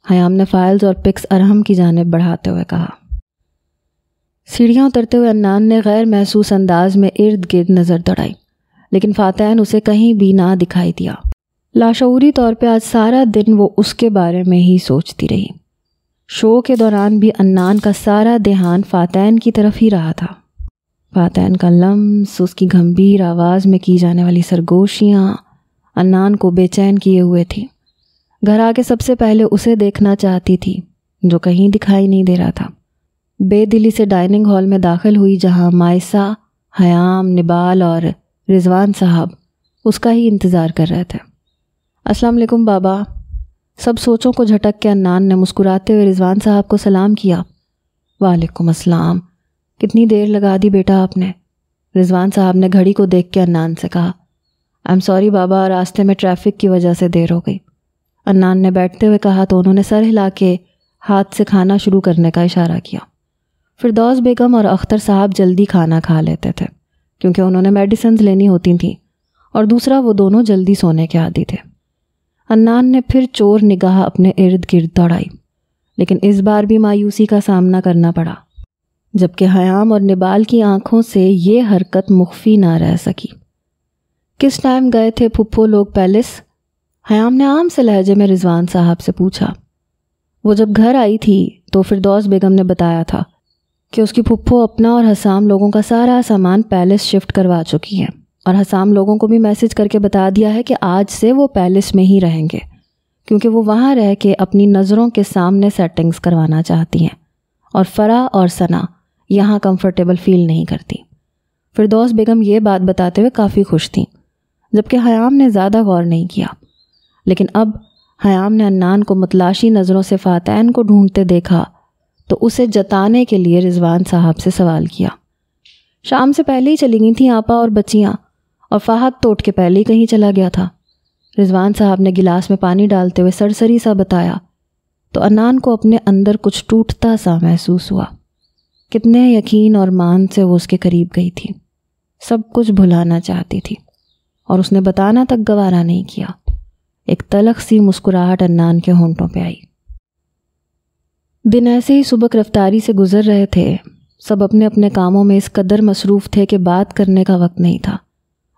حیام نے فائلز اور پکس ارحم کی جانب بڑھاتے ہوئے کہا۔ سیڑھیاں اترتے ہوئے عدنان نے غیر محسوس انداز میں ارد گرد نظر دوڑائی، لیکن فاتحین اسے کہیں بھی نہ دکھائی دیا۔ لاشعوری طور پہ آج سارا دن وہ اس کے بارے میں ہی سوچتی رہی۔ شو کے دوران بھی عدنان کا سارا دھیان فاتحین کی طرف ہی رہا تھا۔ فاتحین کا لمس، اس کی گھمبیر آواز میں کی جانے والی سرگوشیاں عدنان کو بے چین کیے ہوئے تھی۔ گھر آ کے سب سے پہلے اسے دیکھنا چاہتی تھی جو کہیں دکھائی نہیں دے رہا تھا۔ بے دلی سے ڈائننگ ہال میں داخل ہوئی جہاں مائسہ، حیام، نبال اور رضوان صاحب اس کا ہی انتظار کر رہے تھے۔ السلام علیکم بابا۔ سب سوچوں کو جھٹک کے عدنان نے مسکراتے ہوئے رضوان صاحب کو سلام کیا۔ وعلیکم السلام، کتنی دیر لگا دی بیٹا آپ نے؟ رضوان صاحب نے گھڑی کو دیکھ کے عدنان سے کہا۔ آئی ایم سوری بابا، راستے میں ٹریفک کی وجہ سے دیر ہو گئی، عدنان نے بیٹھتے ہوئے کہا تو انہوں نے سر ہلا کے ہاتھ سے کھانا شروع کرنے کا اشارہ کیا۔ فردوس بیگم اور اختر صاحب جلدی کھانا کھا لیتے تھے کیونکہ انہوں نے میڈیسنز لینی ہوتی تھیں، اور دوسرا وہ دونوں جلدی سونے کے عادی تھے۔ عدنان نے پھر چور نگاہ اپنے ارد گرد دوڑائی، لیکن اس بار بھی مایوسی کا سامنا کرنا پڑا، جبکہ حیام اور نبال کی آنکھوں سے یہ حرکت مخفی نہ رہ سکی۔ کس ٹائم گئے تھے پھپھو لوگ پیلس؟ حیام نے عام سے لہجے میں رضوان صاحب سے پوچھا۔ وہ جب گھر آئی تھی تو فردوس بیگم نے بتایا تھا کہ اس کی پھپھو اپنا اور حسام لوگوں کا سارا سامان پیلس شفٹ کروا چکی ہیں، اور حسام لوگوں کو بھی میسج کر کے بتا دیا ہے کہ آج سے وہ پیلس میں ہی رہیں گے، کیونکہ وہ وہاں رہ کے اپنی نظروں کے سامنے سیٹنگز کروانا چاہتی ہیں، اور فرح اور ثنا یہاں کمفرٹیبل فیل نہیں کرتی۔ فردوس بیگم یہ بات بتاتے ہوئے کافی خوش تھیں، جبکہ حیام نے زیادہ غور نہیں کیا۔ لیکن اب حیام نے عدنان کو متلاشی نظروں سے فاتحین کو ڈھونڈتے دیکھا تو اسے جتانے کے لیے رضوان صاحب سے سوال کیا۔ شام سے پہلے ہی چلی گئی تھیں آپا اور بچیاں، اور فہد توٹ کے پہلے ہی کہیں چلا گیا تھا، رضوان صاحب نے گلاس میں پانی ڈالتے ہوئے سرسری سا بتایا، تو عدنان کو اپنے اندر کچھ ٹوٹتا سا محسوس ہوا۔ کتنے یقین اور مان سے وہ اس کے قریب گئی تھی، سب کچھ بھلانا چاہتی تھی، اور اس نے بتانا تک گوارا نہیں کیا۔ ایک تلخ سی مسکراہٹ عدنان کے ہونٹوں پہ آئی۔ دن ایسے ہی سبک رفتاری سے گزر رہے تھے، سب اپنے اپنے کاموں میں اس قدر مصروف تھے کہ بات کرنے کا وقت نہیں تھا،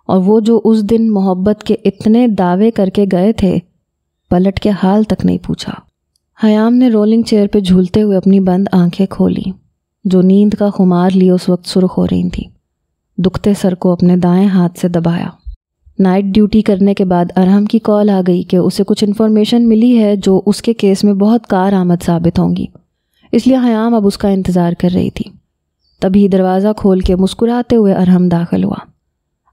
اور وہ جو اس دن محبت کے اتنے دعوے کر کے گئے تھے پلٹ کے حال تک نہیں پوچھا۔ حیام نے رولنگ چیئر پہ جھولتے ہوئے اپنی بند آنکھیں کھولیں جو نیند کا خمار لیے اس وقت سرخ ہو رہی تھیں۔ دکھتے سر کو اپنے دائیں ہاتھ سے دبایا۔ نائٹ ڈیوٹی کرنے کے بعد ارحم کی کال آ گئی کہ اسے کچھ انفارمیشن ملی ہے جو اس کے کیس میں بہت کارآمد ثابت ہوں گی، اس لیے حیام اب اس کا انتظار کر رہی تھی۔ تبھی دروازہ کھول کے مسکراتے ہوئے ارحم داخل ہوا۔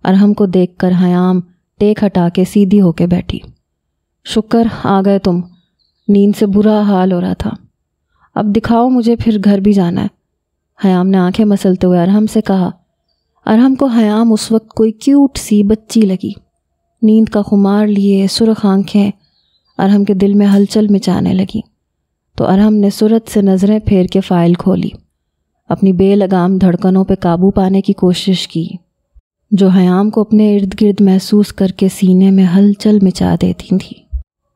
ارحم کو دیکھ کر حیام ٹیک ہٹا کے سیدھی ہو کے بیٹھی۔ شکر آ گئے تم، نیند سے برا حال ہو رہا تھا۔ اب دکھاؤ مجھے، پھر گھر بھی جانا ہے، حیام نے آنکھیں مسلتے ہوئے ارحم سے کہا۔ ارحم کو حیام اس وقت کوئی کیوٹ سی بچی لگی، نیند کا خمار لیے سرخ آنکھیں ارحم کے دل میں ہلچل مچانے لگی، تو ارحم نے سرعت سے نظریں پھیر کے فائل کھولی، اپنی بے لگام دھڑکنوں پہ قابو پانے کی کوشش کی جو حیام کو اپنے ارد گرد محسوس کر کے سینے میں ہلچل مچا دیتی تھی۔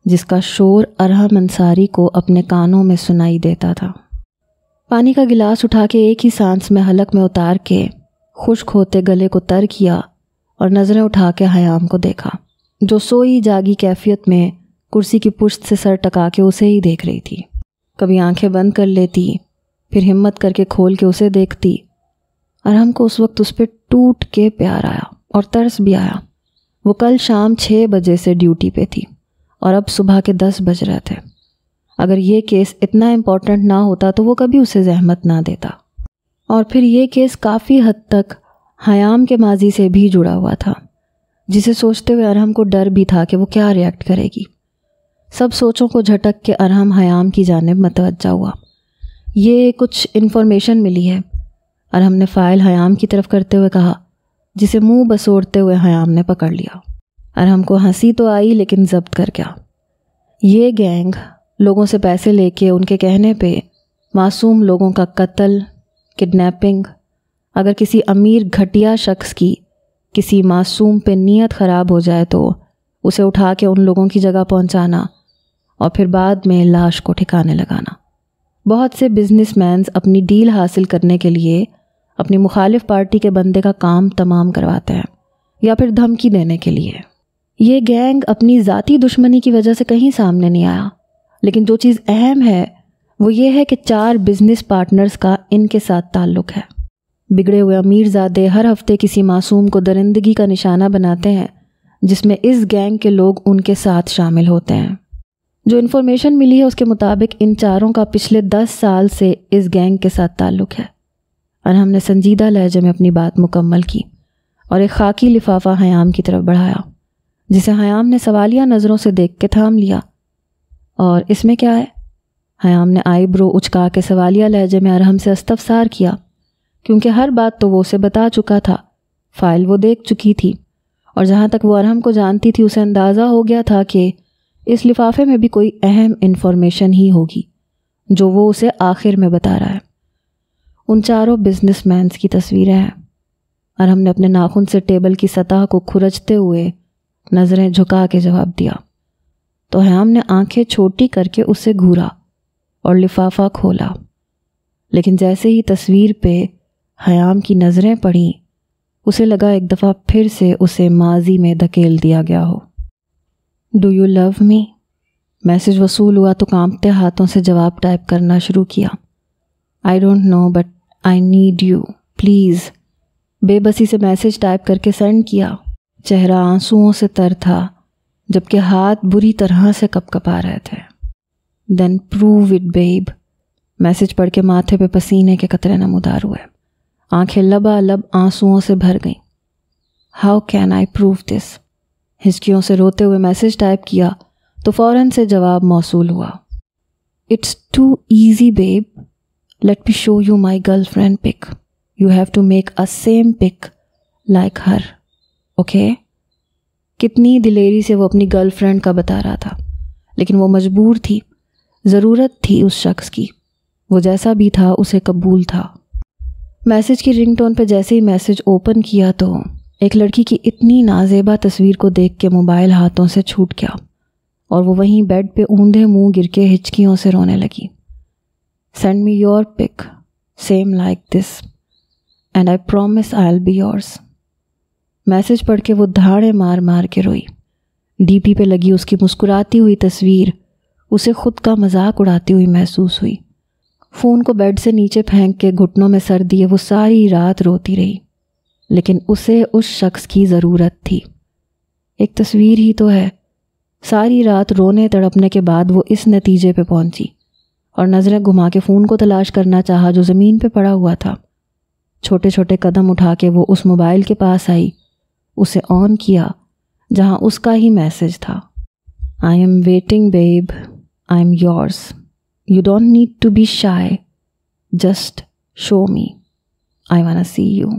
جس کا شور ارحم انصاری کو اپنے کانوں میں سنائی دیتا تھا۔ پانی کا گلاس اٹھا کے ایک ہی سانس میں حلق میں اتار کے خشک ہوتے گلے کو تر کیا اور نظریں اٹھا کے حیام کو دیکھا، جو سوئی جاگی کیفیت میں کرسی کی پشت سے سر ٹکا کے اسے ہی دیکھ رہی تھی۔ کبھی آنکھیں بند کر لیتی، پھر ہمت کر کے کھول کے اسے دیکھتی۔ ارحم کو اس وقت اس پہ ٹوٹ کے پیار آیا اور ترس بھی آیا۔ وہ کل شام 6 بجے سے ڈیوٹی پہ تھی اور اب صبح کے 10 بج رہے تھے۔ اگر یہ کیس اتنا امپورٹنٹ نہ ہوتا تو وہ کبھی اسے زحمت نہ دیتا، اور پھر یہ کیس کافی حد تک حیام کے ماضی سے بھی جڑا ہوا تھا، جسے سوچتے ہوئے ارحم کو ڈر بھی تھا کہ وہ کیا ریئیکٹ کرے گی۔ سب سوچوں کو جھٹک کے ارحم حیام کی جانب متوجہ ہوا۔ یہ کچھ انفارمیشن ملی ہے، ارحم نے فائل حیام کی طرف کرتے ہوئے کہا، جسے منہ بسوڑتے ہوئے حیام نے پکڑ لیا۔ ارحم کو ہنسی تو آئی لیکن ضبط کر گیا۔ یہ گینگ لوگوں سے پیسے لے کے ان کے کہنے پہ معصوم لوگوں کا قتل، کڈنیپنگ، اگر کسی امیر گھٹیا شخص کی کسی معصوم پہ نیت خراب ہو جائے تو اسے اٹھا کے ان لوگوں کی جگہ پہنچانا اور پھر بعد میں لاش کو ٹھکانے لگانا۔ بہت سے بزنس مینز اپنی ڈیل حاصل کرنے کے لیے اپنی مخالف پارٹی کے بندے کا کام تمام کرواتے ہیں، یا پھر دھمکی دینے کے لیے۔ یہ گینگ اپنی ذاتی دشمنی کی وجہ سے کہیں سامنے نہیں آیا، لیکن جو چیز اہم ہے وہ یہ ہے کہ 4 بزنس پارٹنرز کا ان کے ساتھ تعلق ہے۔ بگڑے ہوئے امیر زادے ہر ہفتے کسی معصوم کو درندگی کا نشانہ بناتے ہیں، جس میں اس گینگ کے لوگ ان کے ساتھ شامل ہوتے ہیں۔ جو انفارمیشن ملی ہے اس کے مطابق ان 4 کا پچھلے 10 سال سے اس گینگ کے ساتھ تعلق ہے۔ ارحم نے سنجیدہ لہجے میں اپنی بات مکمل کی اور ایک خاکی لفافہ حیام کی طرف بڑھایا، جسے حیام نے سوالیہ نظروں سے دیکھ کے تھام لیا۔ اور اس میں کیا ہے؟ حیام نے آئی برو اچکا کے سوالیہ لہجے میں ارحم سے استفسار کیا، کیونکہ ہر بات تو وہ اسے بتا چکا تھا، فائل وہ دیکھ چکی تھی، اور جہاں تک وہ ارحم کو جانتی تھی اسے اندازہ ہو گیا تھا کہ اس لفافے میں بھی کوئی اہم انفارمیشن ہی ہوگی جو وہ اسے آخر میں بتا رہا ہے۔ ان 4 بزنس مینز کی تصویریں ہیں۔ ارحم نے اپنے ناخن سے ٹیبل کی سطح کو کھرچتے ہوئے نظریں جھکا کے جواب دیا، تو حیام نے آنکھیں چھوٹی کر کے اسے گھورا اور لفافہ کھولا، لیکن جیسے ہی تصویر پہ حیام کی نظریں پڑیں اسے لگا ایک دفعہ پھر سے اسے ماضی میں دھکیل دیا گیا ہو۔ Do you love me? Message وصول ہوا تو کانپتے ہاتھوں سے جواب ٹائپ کرنا شروع کیا۔ I don't know but I need you please, بے بسی سے میسج ٹائپ کر کے سینڈ کیا۔ چہرہ آنسوؤں سے تر تھا جبکہ ہاتھ بری طرح سے کپکپا رہے تھے۔ دین پروو اٹ بیب، میسج پڑھ کے ماتھے پہ پسینے کے قطرے نمودار ہوئے، آنکھیں لبالب آنسوؤں سے بھر گئیں۔ How can I prove this? ہچکیوں سے روتے ہوئے میسج ٹائپ کیا تو فوراً سے جواب موصول ہوا۔ It's too easy babe, let me show you my girlfriend pic, you have to make a same pic like her, okay? کتنی دلیری سے وہ اپنی گرل فرینڈ کا بتا رہا تھا، لیکن وہ مجبور تھی، ضرورت تھی اس شخص کی، وہ جیسا بھی تھا اسے قبول تھا۔ میسج کی رنگ ٹون پہ جیسے ہی میسج اوپن کیا تو ایک لڑکی کی اتنی نازیبا تصویر کو دیکھ کے موبائل ہاتھوں سے چھوٹ گیا اور وہ وہیں بیڈ پہ اوندھے منہ گر کے ہچکیوں سے رونے لگی۔ Send me your pic same like this and I promise I will be yours. Message پڑھ کے وہ دھاڑے مار مار کے روئی۔ ڈی پی پہ لگی اس کی مسکراتی ہوئی تصویر اسے خود کا مذاق اڑاتی ہوئی محسوس ہوئی۔ فون کو بیڈ سے نیچے پھینک کے گھٹنوں میں سر دیے وہ ساری رات روتی رہی، لیکن اسے اس شخص کی ضرورت تھی۔ ایک تصویر ہی تو ہے۔ ساری رات رونے تڑپنے کے بعد وہ اس نتیجے پہ پہنچی اور نظریں گھما کے فون کو تلاش کرنا چاہا جو زمین پہ پڑا ہوا تھا۔ چھوٹے چھوٹے قدم اٹھا کے وہ اس موبائل کے پاس آئی، اسے آن کیا جہاں اس کا ہی میسج تھا۔ I am waiting babe, I am yours, you don't need to be shy, just show me, I wanna see you.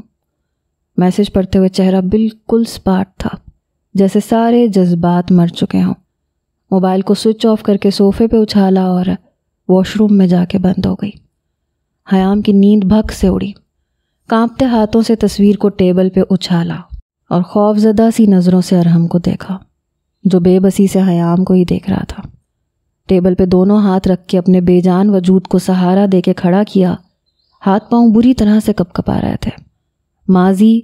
Message پڑھتے ہوئے چہرہ بالکل سپاٹ تھا، جیسے سارے جذبات مر چکے ہوں۔ موبائل کو سوئچ آف کر کے صوفے پہ اچھالا اور واش روم میں جا کے بند ہو گئی۔ حیام کی نیند بھگ سے اڑی، کانپتے ہاتھوں سے تصویر کو ٹیبل پہ اچھالا اور خوف زدہ سی نظروں سے ارحم کو دیکھا۔ جو بے بسی سے حیام کو ہی دیکھ رہا تھا۔ ٹیبل پہ دونوں ہاتھ رکھ کے اپنے بے جان وجود کو سہارا دے کے کھڑا کیا۔ ہاتھ پاؤں بری طرح سے کپکپا رہے تھے۔ ماضی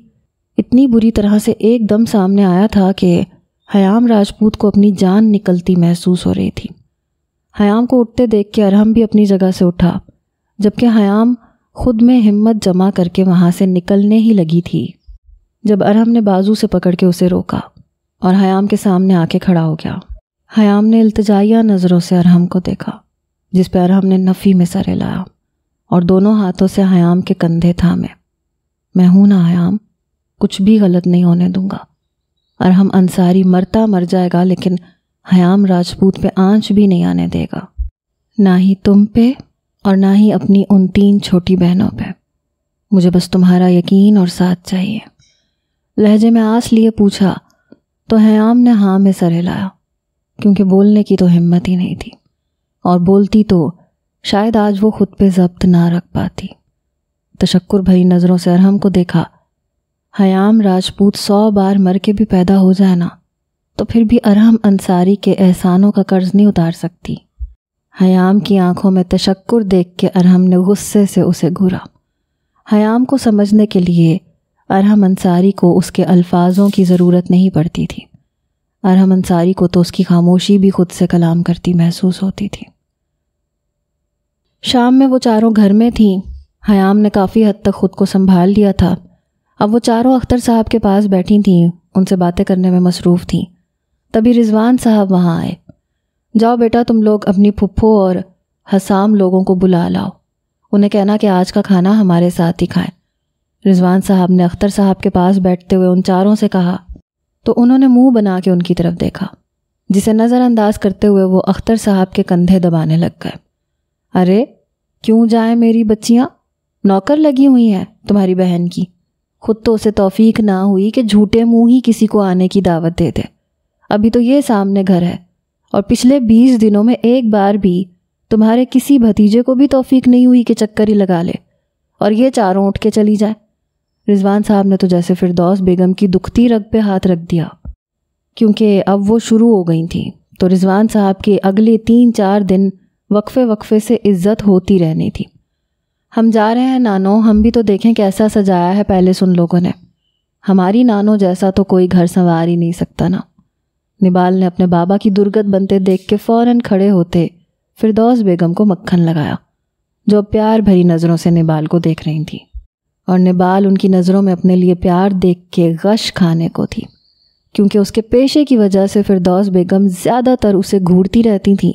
اتنی بری طرح سے ایک دم سامنے آیا تھا کہ حیام راجپوت کو اپنی جان نکلتی محسوس ہو رہی تھی۔ حیام کو اٹھتے دیکھ کے ارحم بھی اپنی جگہ سے اٹھا، جبکہ حیام خود میں ہمت جمع کر کے وہاں سے نکلنے ہی لگی تھی جب ارحم نے بازو سے پکڑ کے اسے روکا اور حیام کے سامنے آ کے کھڑا ہو گیا۔ حیام نے التجائیہ نظروں سے ارحم کو دیکھا، جس پہ ارحم نے نفی میں سر ہلایا اور دونوں ہاتھوں سے حیام کے کندھے تھامے۔ میں ہوں نا حیام، کچھ بھی غلط نہیں ہونے دوں گا۔ ارحم انصاری مرتا مر جائے گا لیکن حیام راجپوت پہ آنچ بھی نہیں آنے دے گا، نہ ہی تم پہ اور نہ ہی اپنی ان 3 چھوٹی بہنوں پہ۔ مجھے بس تمہارا یقین اور ساتھ چاہیے۔ لہجے میں آس لیے پوچھا تو حیام نے ہاں میں سر ہلایا، کیونکہ بولنے کی تو ہمت ہی نہیں تھی، اور بولتی تو شاید آج وہ خود پہ ضبط نہ رکھ پاتی۔ تشکر بھری نظروں سے ارحم کو دیکھا۔ حیام راجپوت 100 بار مر کے بھی پیدا ہو جائے نا تو پھر بھی ارحم انصاری کے احسانوں کا قرض نہیں اتار سکتی۔ حیام کی آنکھوں میں تشکر دیکھ کے ارحم نے غصے سے اسے گھورا۔ حیام کو سمجھنے کے لیے ارحم انصاری کو اس کے الفاظوں کی ضرورت نہیں پڑتی تھی۔ ارحم انصاری کو تو اس کی خاموشی بھی خود سے کلام کرتی محسوس ہوتی تھی۔ شام میں وہ چاروں گھر میں تھیں۔ حیام نے کافی حد تک خود کو سنبھال لیا تھا۔ اب وہ چاروں اختر صاحب کے پاس بیٹھی تھیں، ان سے باتیں کرنے میں مصروف تھیں۔ تبھی رضوان صاحب وہاں آئے۔ جاؤ بیٹا، تم لوگ اپنی پھپھو اور حسام لوگوں کو بلا لاؤ، انہیں کہنا کہ آج کا کھانا ہمارے ساتھ ہی کھائیں۔ رضوان صاحب نے اختر صاحب کے پاس بیٹھتے ہوئے ان چاروں سے کہا تو انہوں نے منہ بنا کے ان کی طرف دیکھا، جسے نظر انداز کرتے ہوئے وہ اختر صاحب کے کندھے دبانے لگ گئے۔ ارے کیوں جائیں میری بچیاں، نوکر لگی ہوئی ہیں تمہاری بہن کی، خود تو اسے توفیق نہ ہوئی کہ جھوٹے منہ ہی کسی کو آنے کی دعوت دے دے۔ ابھی تو یہ سامنے گھر ہے، اور پچھلے 20 دنوں میں ایک بار بھی تمہارے کسی بھتیجے کو بھی توفیق نہیں ہوئی کہ چکر ہی لگا لے، اور یہ چاروں اٹھ کے چلی جائیں۔ رضوان صاحب نے تو جیسے فردوس بیگم کی دکھتی رگ پہ ہاتھ رکھ دیا، کیونکہ اب وہ شروع ہو گئی تھیں، تو رضوان صاحب کے اگلے 3-4 دن وقفے سے عزت ہوتی رہنی تھی۔ ہم جا رہے ہیں نانو، ہم بھی تو دیکھیں کیسا سجایا ہے پہلے سن لوگوں نے، ہماری نانو جیسا تو کوئی گھر سنوار ہی نہیں سکتا نا۔ نبال نے اپنے بابا کی درگت بنتے دیکھ کے فوراً کھڑے ہوتے فردوس بیگم کو مکھن لگایا، جو پیار بھری نظروں سے نبال کو دیکھ رہی تھی، اور نبال ان کی نظروں میں اپنے لیے پیار دیکھ کے غش کھانے کو تھی، کیونکہ اس کے پیشے کی وجہ سے فردوس بیگم زیادہ تر اسے گھورتی رہتی تھیں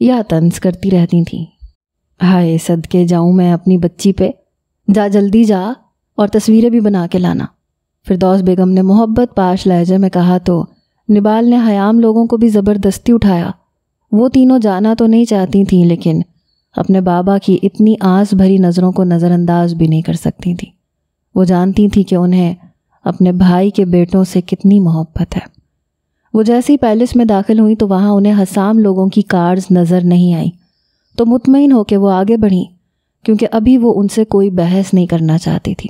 یا طنز کرتی رہتی تھیں۔ ہائے صدقے جاؤں میں اپنی بچی پہ، جا جلدی جا اور تصویریں بھی بنا کے لانا، فردوس بیگم نے محبت پاش لہجے میں کہا تو نبال نے حیام لوگوں کو بھی زبردستی اٹھایا۔ وہ تینوں جانا تو نہیں چاہتی تھیں، لیکن اپنے بابا کی اتنی آس بھری نظروں کو نظر انداز بھی نہیں کر سکتی تھیں۔ وہ جانتی تھیں کہ انہیں اپنے بھائی کے بیٹوں سے کتنی محبت ہے۔ وہ جیسے ہی پیلس میں داخل ہوئی تو وہاں انہیں حسام لوگوں کی کارز نظر نہیں آئیں، تو مطمئن ہو کے وہ آگے بڑھیں، کیونکہ ابھی وہ ان سے کوئی بحث نہیں کرنا چاہتی تھی۔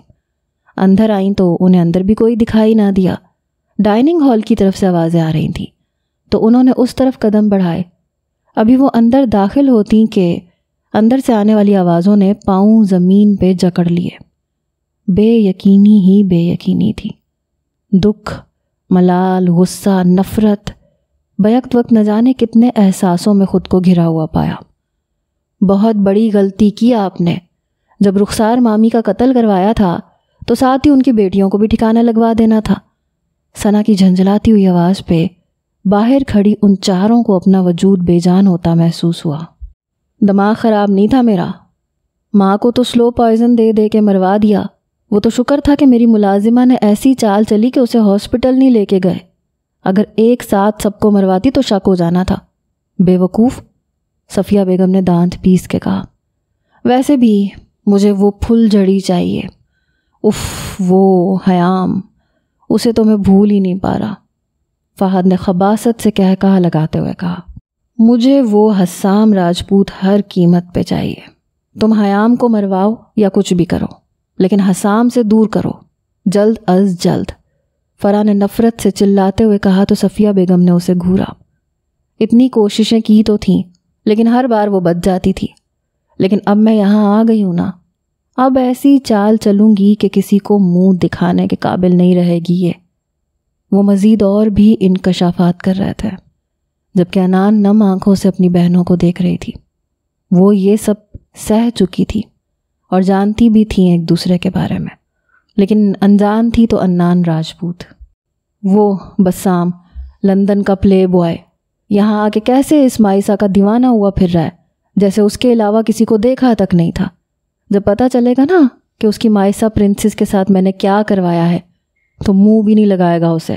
اندر آئیں تو انہیں اندر بھی کوئی دکھائی نہ دیا۔ ڈائننگ ہال کی طرف سے آوازیں آ رہی تھیں تو انہوں نے اس طرف قدم بڑھائے۔ ابھی وہ اندر داخل ہوتیں کہ اندر سے آنے والی آوازوں نے پاؤں زمین پہ جکڑ لیے۔ بے یقینی ہی بے یقینی تھی، دکھ، ملال، غصہ، نفرت، بیک وقت نہ جانے کتنے احساسوں میں خود کو گھرا ہوا پایا۔ بہت بڑی غلطی کی آپ نے، جب رخسار مامی کا قتل کروایا تھا تو ساتھ ہی ان کی بیٹیوں کو بھی ٹھکانہ لگوا دینا تھا۔ ثنا کی جھنجھلاتی ہوئی آواز پہ باہر کھڑی ان چاروں کو اپنا وجود بے جان ہوتا محسوس ہوا۔ دماغ خراب نہیں تھا میرا، ماں کو تو سلو پوائزن دے دے کے مروا دیا، وہ تو شکر تھا کہ میری ملازمہ نے ایسی چال چلی کہ اسے ہاسپٹل نہیں لے کے گئے، اگر ایک ساتھ سب کو مرواتی تو شک ہو جانا تھا۔ بے وقوف، صفیہ بیگم نے دانت پیس کے کہا۔ ویسے بھی مجھے وہ پھل جھڑی چاہیے، اف وہ حیام، اسے تو میں بھول ہی نہیں پا رہا۔ فہد نے خباثت سے کہا لگاتے ہوئے کہا، مجھے وہ حسام راجپوت ہر قیمت پہ چاہیے۔ تم حیام کو مرواؤ یا کچھ بھی کرو، لیکن حسام سے دور کرو، جلد از جلد۔ فرح نے نفرت سے چلاتے ہوئے کہا تو صفیہ بیگم نے اسے گھورا۔ اتنی کوششیں کی تو تھیں لیکن ہر بار وہ بچ جاتی تھی۔ لیکن اب میں یہاں آ گئی ہوں نا، اب ایسی چال چلوں گی کہ کسی کو منہ دکھانے کے قابل نہیں رہے گی یہ۔ وہ مزید اور بھی انکشافات کر رہا تھا جبکہ عنان نم آنکھوں سے اپنی بہنوں کو دیکھ رہی تھی۔ وہ یہ سب سہ چکی تھی اور جانتی بھی تھیں ایک دوسرے کے بارے میں، لیکن انجان تھی تو عنان راجپوت، وہ بسام لندن کا پلے بوائے یہاں آ کے کیسے اس مائسا کا دیوانہ ہوا پھر رہا ہے، جیسے اس کے علاوہ کسی کو دیکھا تک نہیں تھا۔ جب پتہ چلے گا نا کہ اس کی مائسا پرنسس کے ساتھ میں نے کیا کروایا ہے تو منہ بھی نہیں لگائے گا اسے۔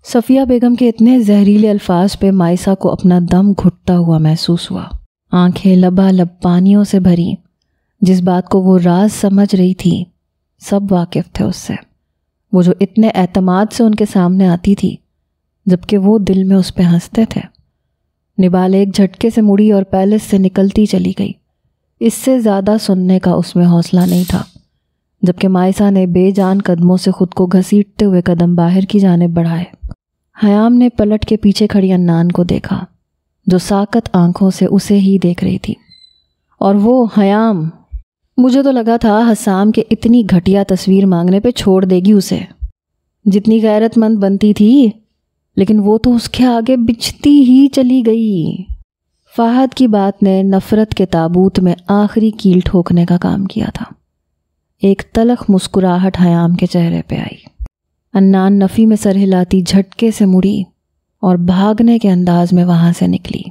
صفیہ بیگم کے اتنے زہریلے الفاظ پہ مائسا کو اپنا دم گھٹتا ہوا محسوس ہوا۔ آنکھیں لبالب پانیوں سے بھری۔ جس بات کو وہ راز سمجھ رہی تھی سب واقف تھے اس سے، وہ جو اتنے اعتماد سے ان کے سامنے آتی تھی جبکہ وہ دل میں اس پہ ہنستے تھے۔ نبال ایک جھٹکے سے مڑی اور پیلس سے نکلتی چلی گئی۔ اس سے زیادہ سننے کا اس میں حوصلہ نہیں تھا، جبکہ مائسا نے بے جان قدموں سے خود کو گھسیٹتے ہوئے قدم باہر کی جانب بڑھائے۔ حیام نے پلٹ کے پیچھے کھڑی عنان کو دیکھا جو ساکت آنکھوں سے اسے ہی دیکھ رہی تھی۔ اور وہ حیام، مجھے تو لگا تھا حسام کے اتنی گھٹیا تصویر مانگنے پہ چھوڑ دے گی اسے، جتنی غیرت مند بنتی تھی، لیکن وہ تو اس کے آگے بچھتی ہی چلی گئی۔ فہد کی بات نے نفرت کے تابوت میں آخری کیل ٹھوکنے کا کام کیا تھا۔ ایک تلخ مسکراہٹ حیام کے چہرے پہ آئی۔ عنان نفی میں سر ہلاتی جھٹکے سے مڑی اور بھاگنے کے انداز میں وہاں سے نکلی۔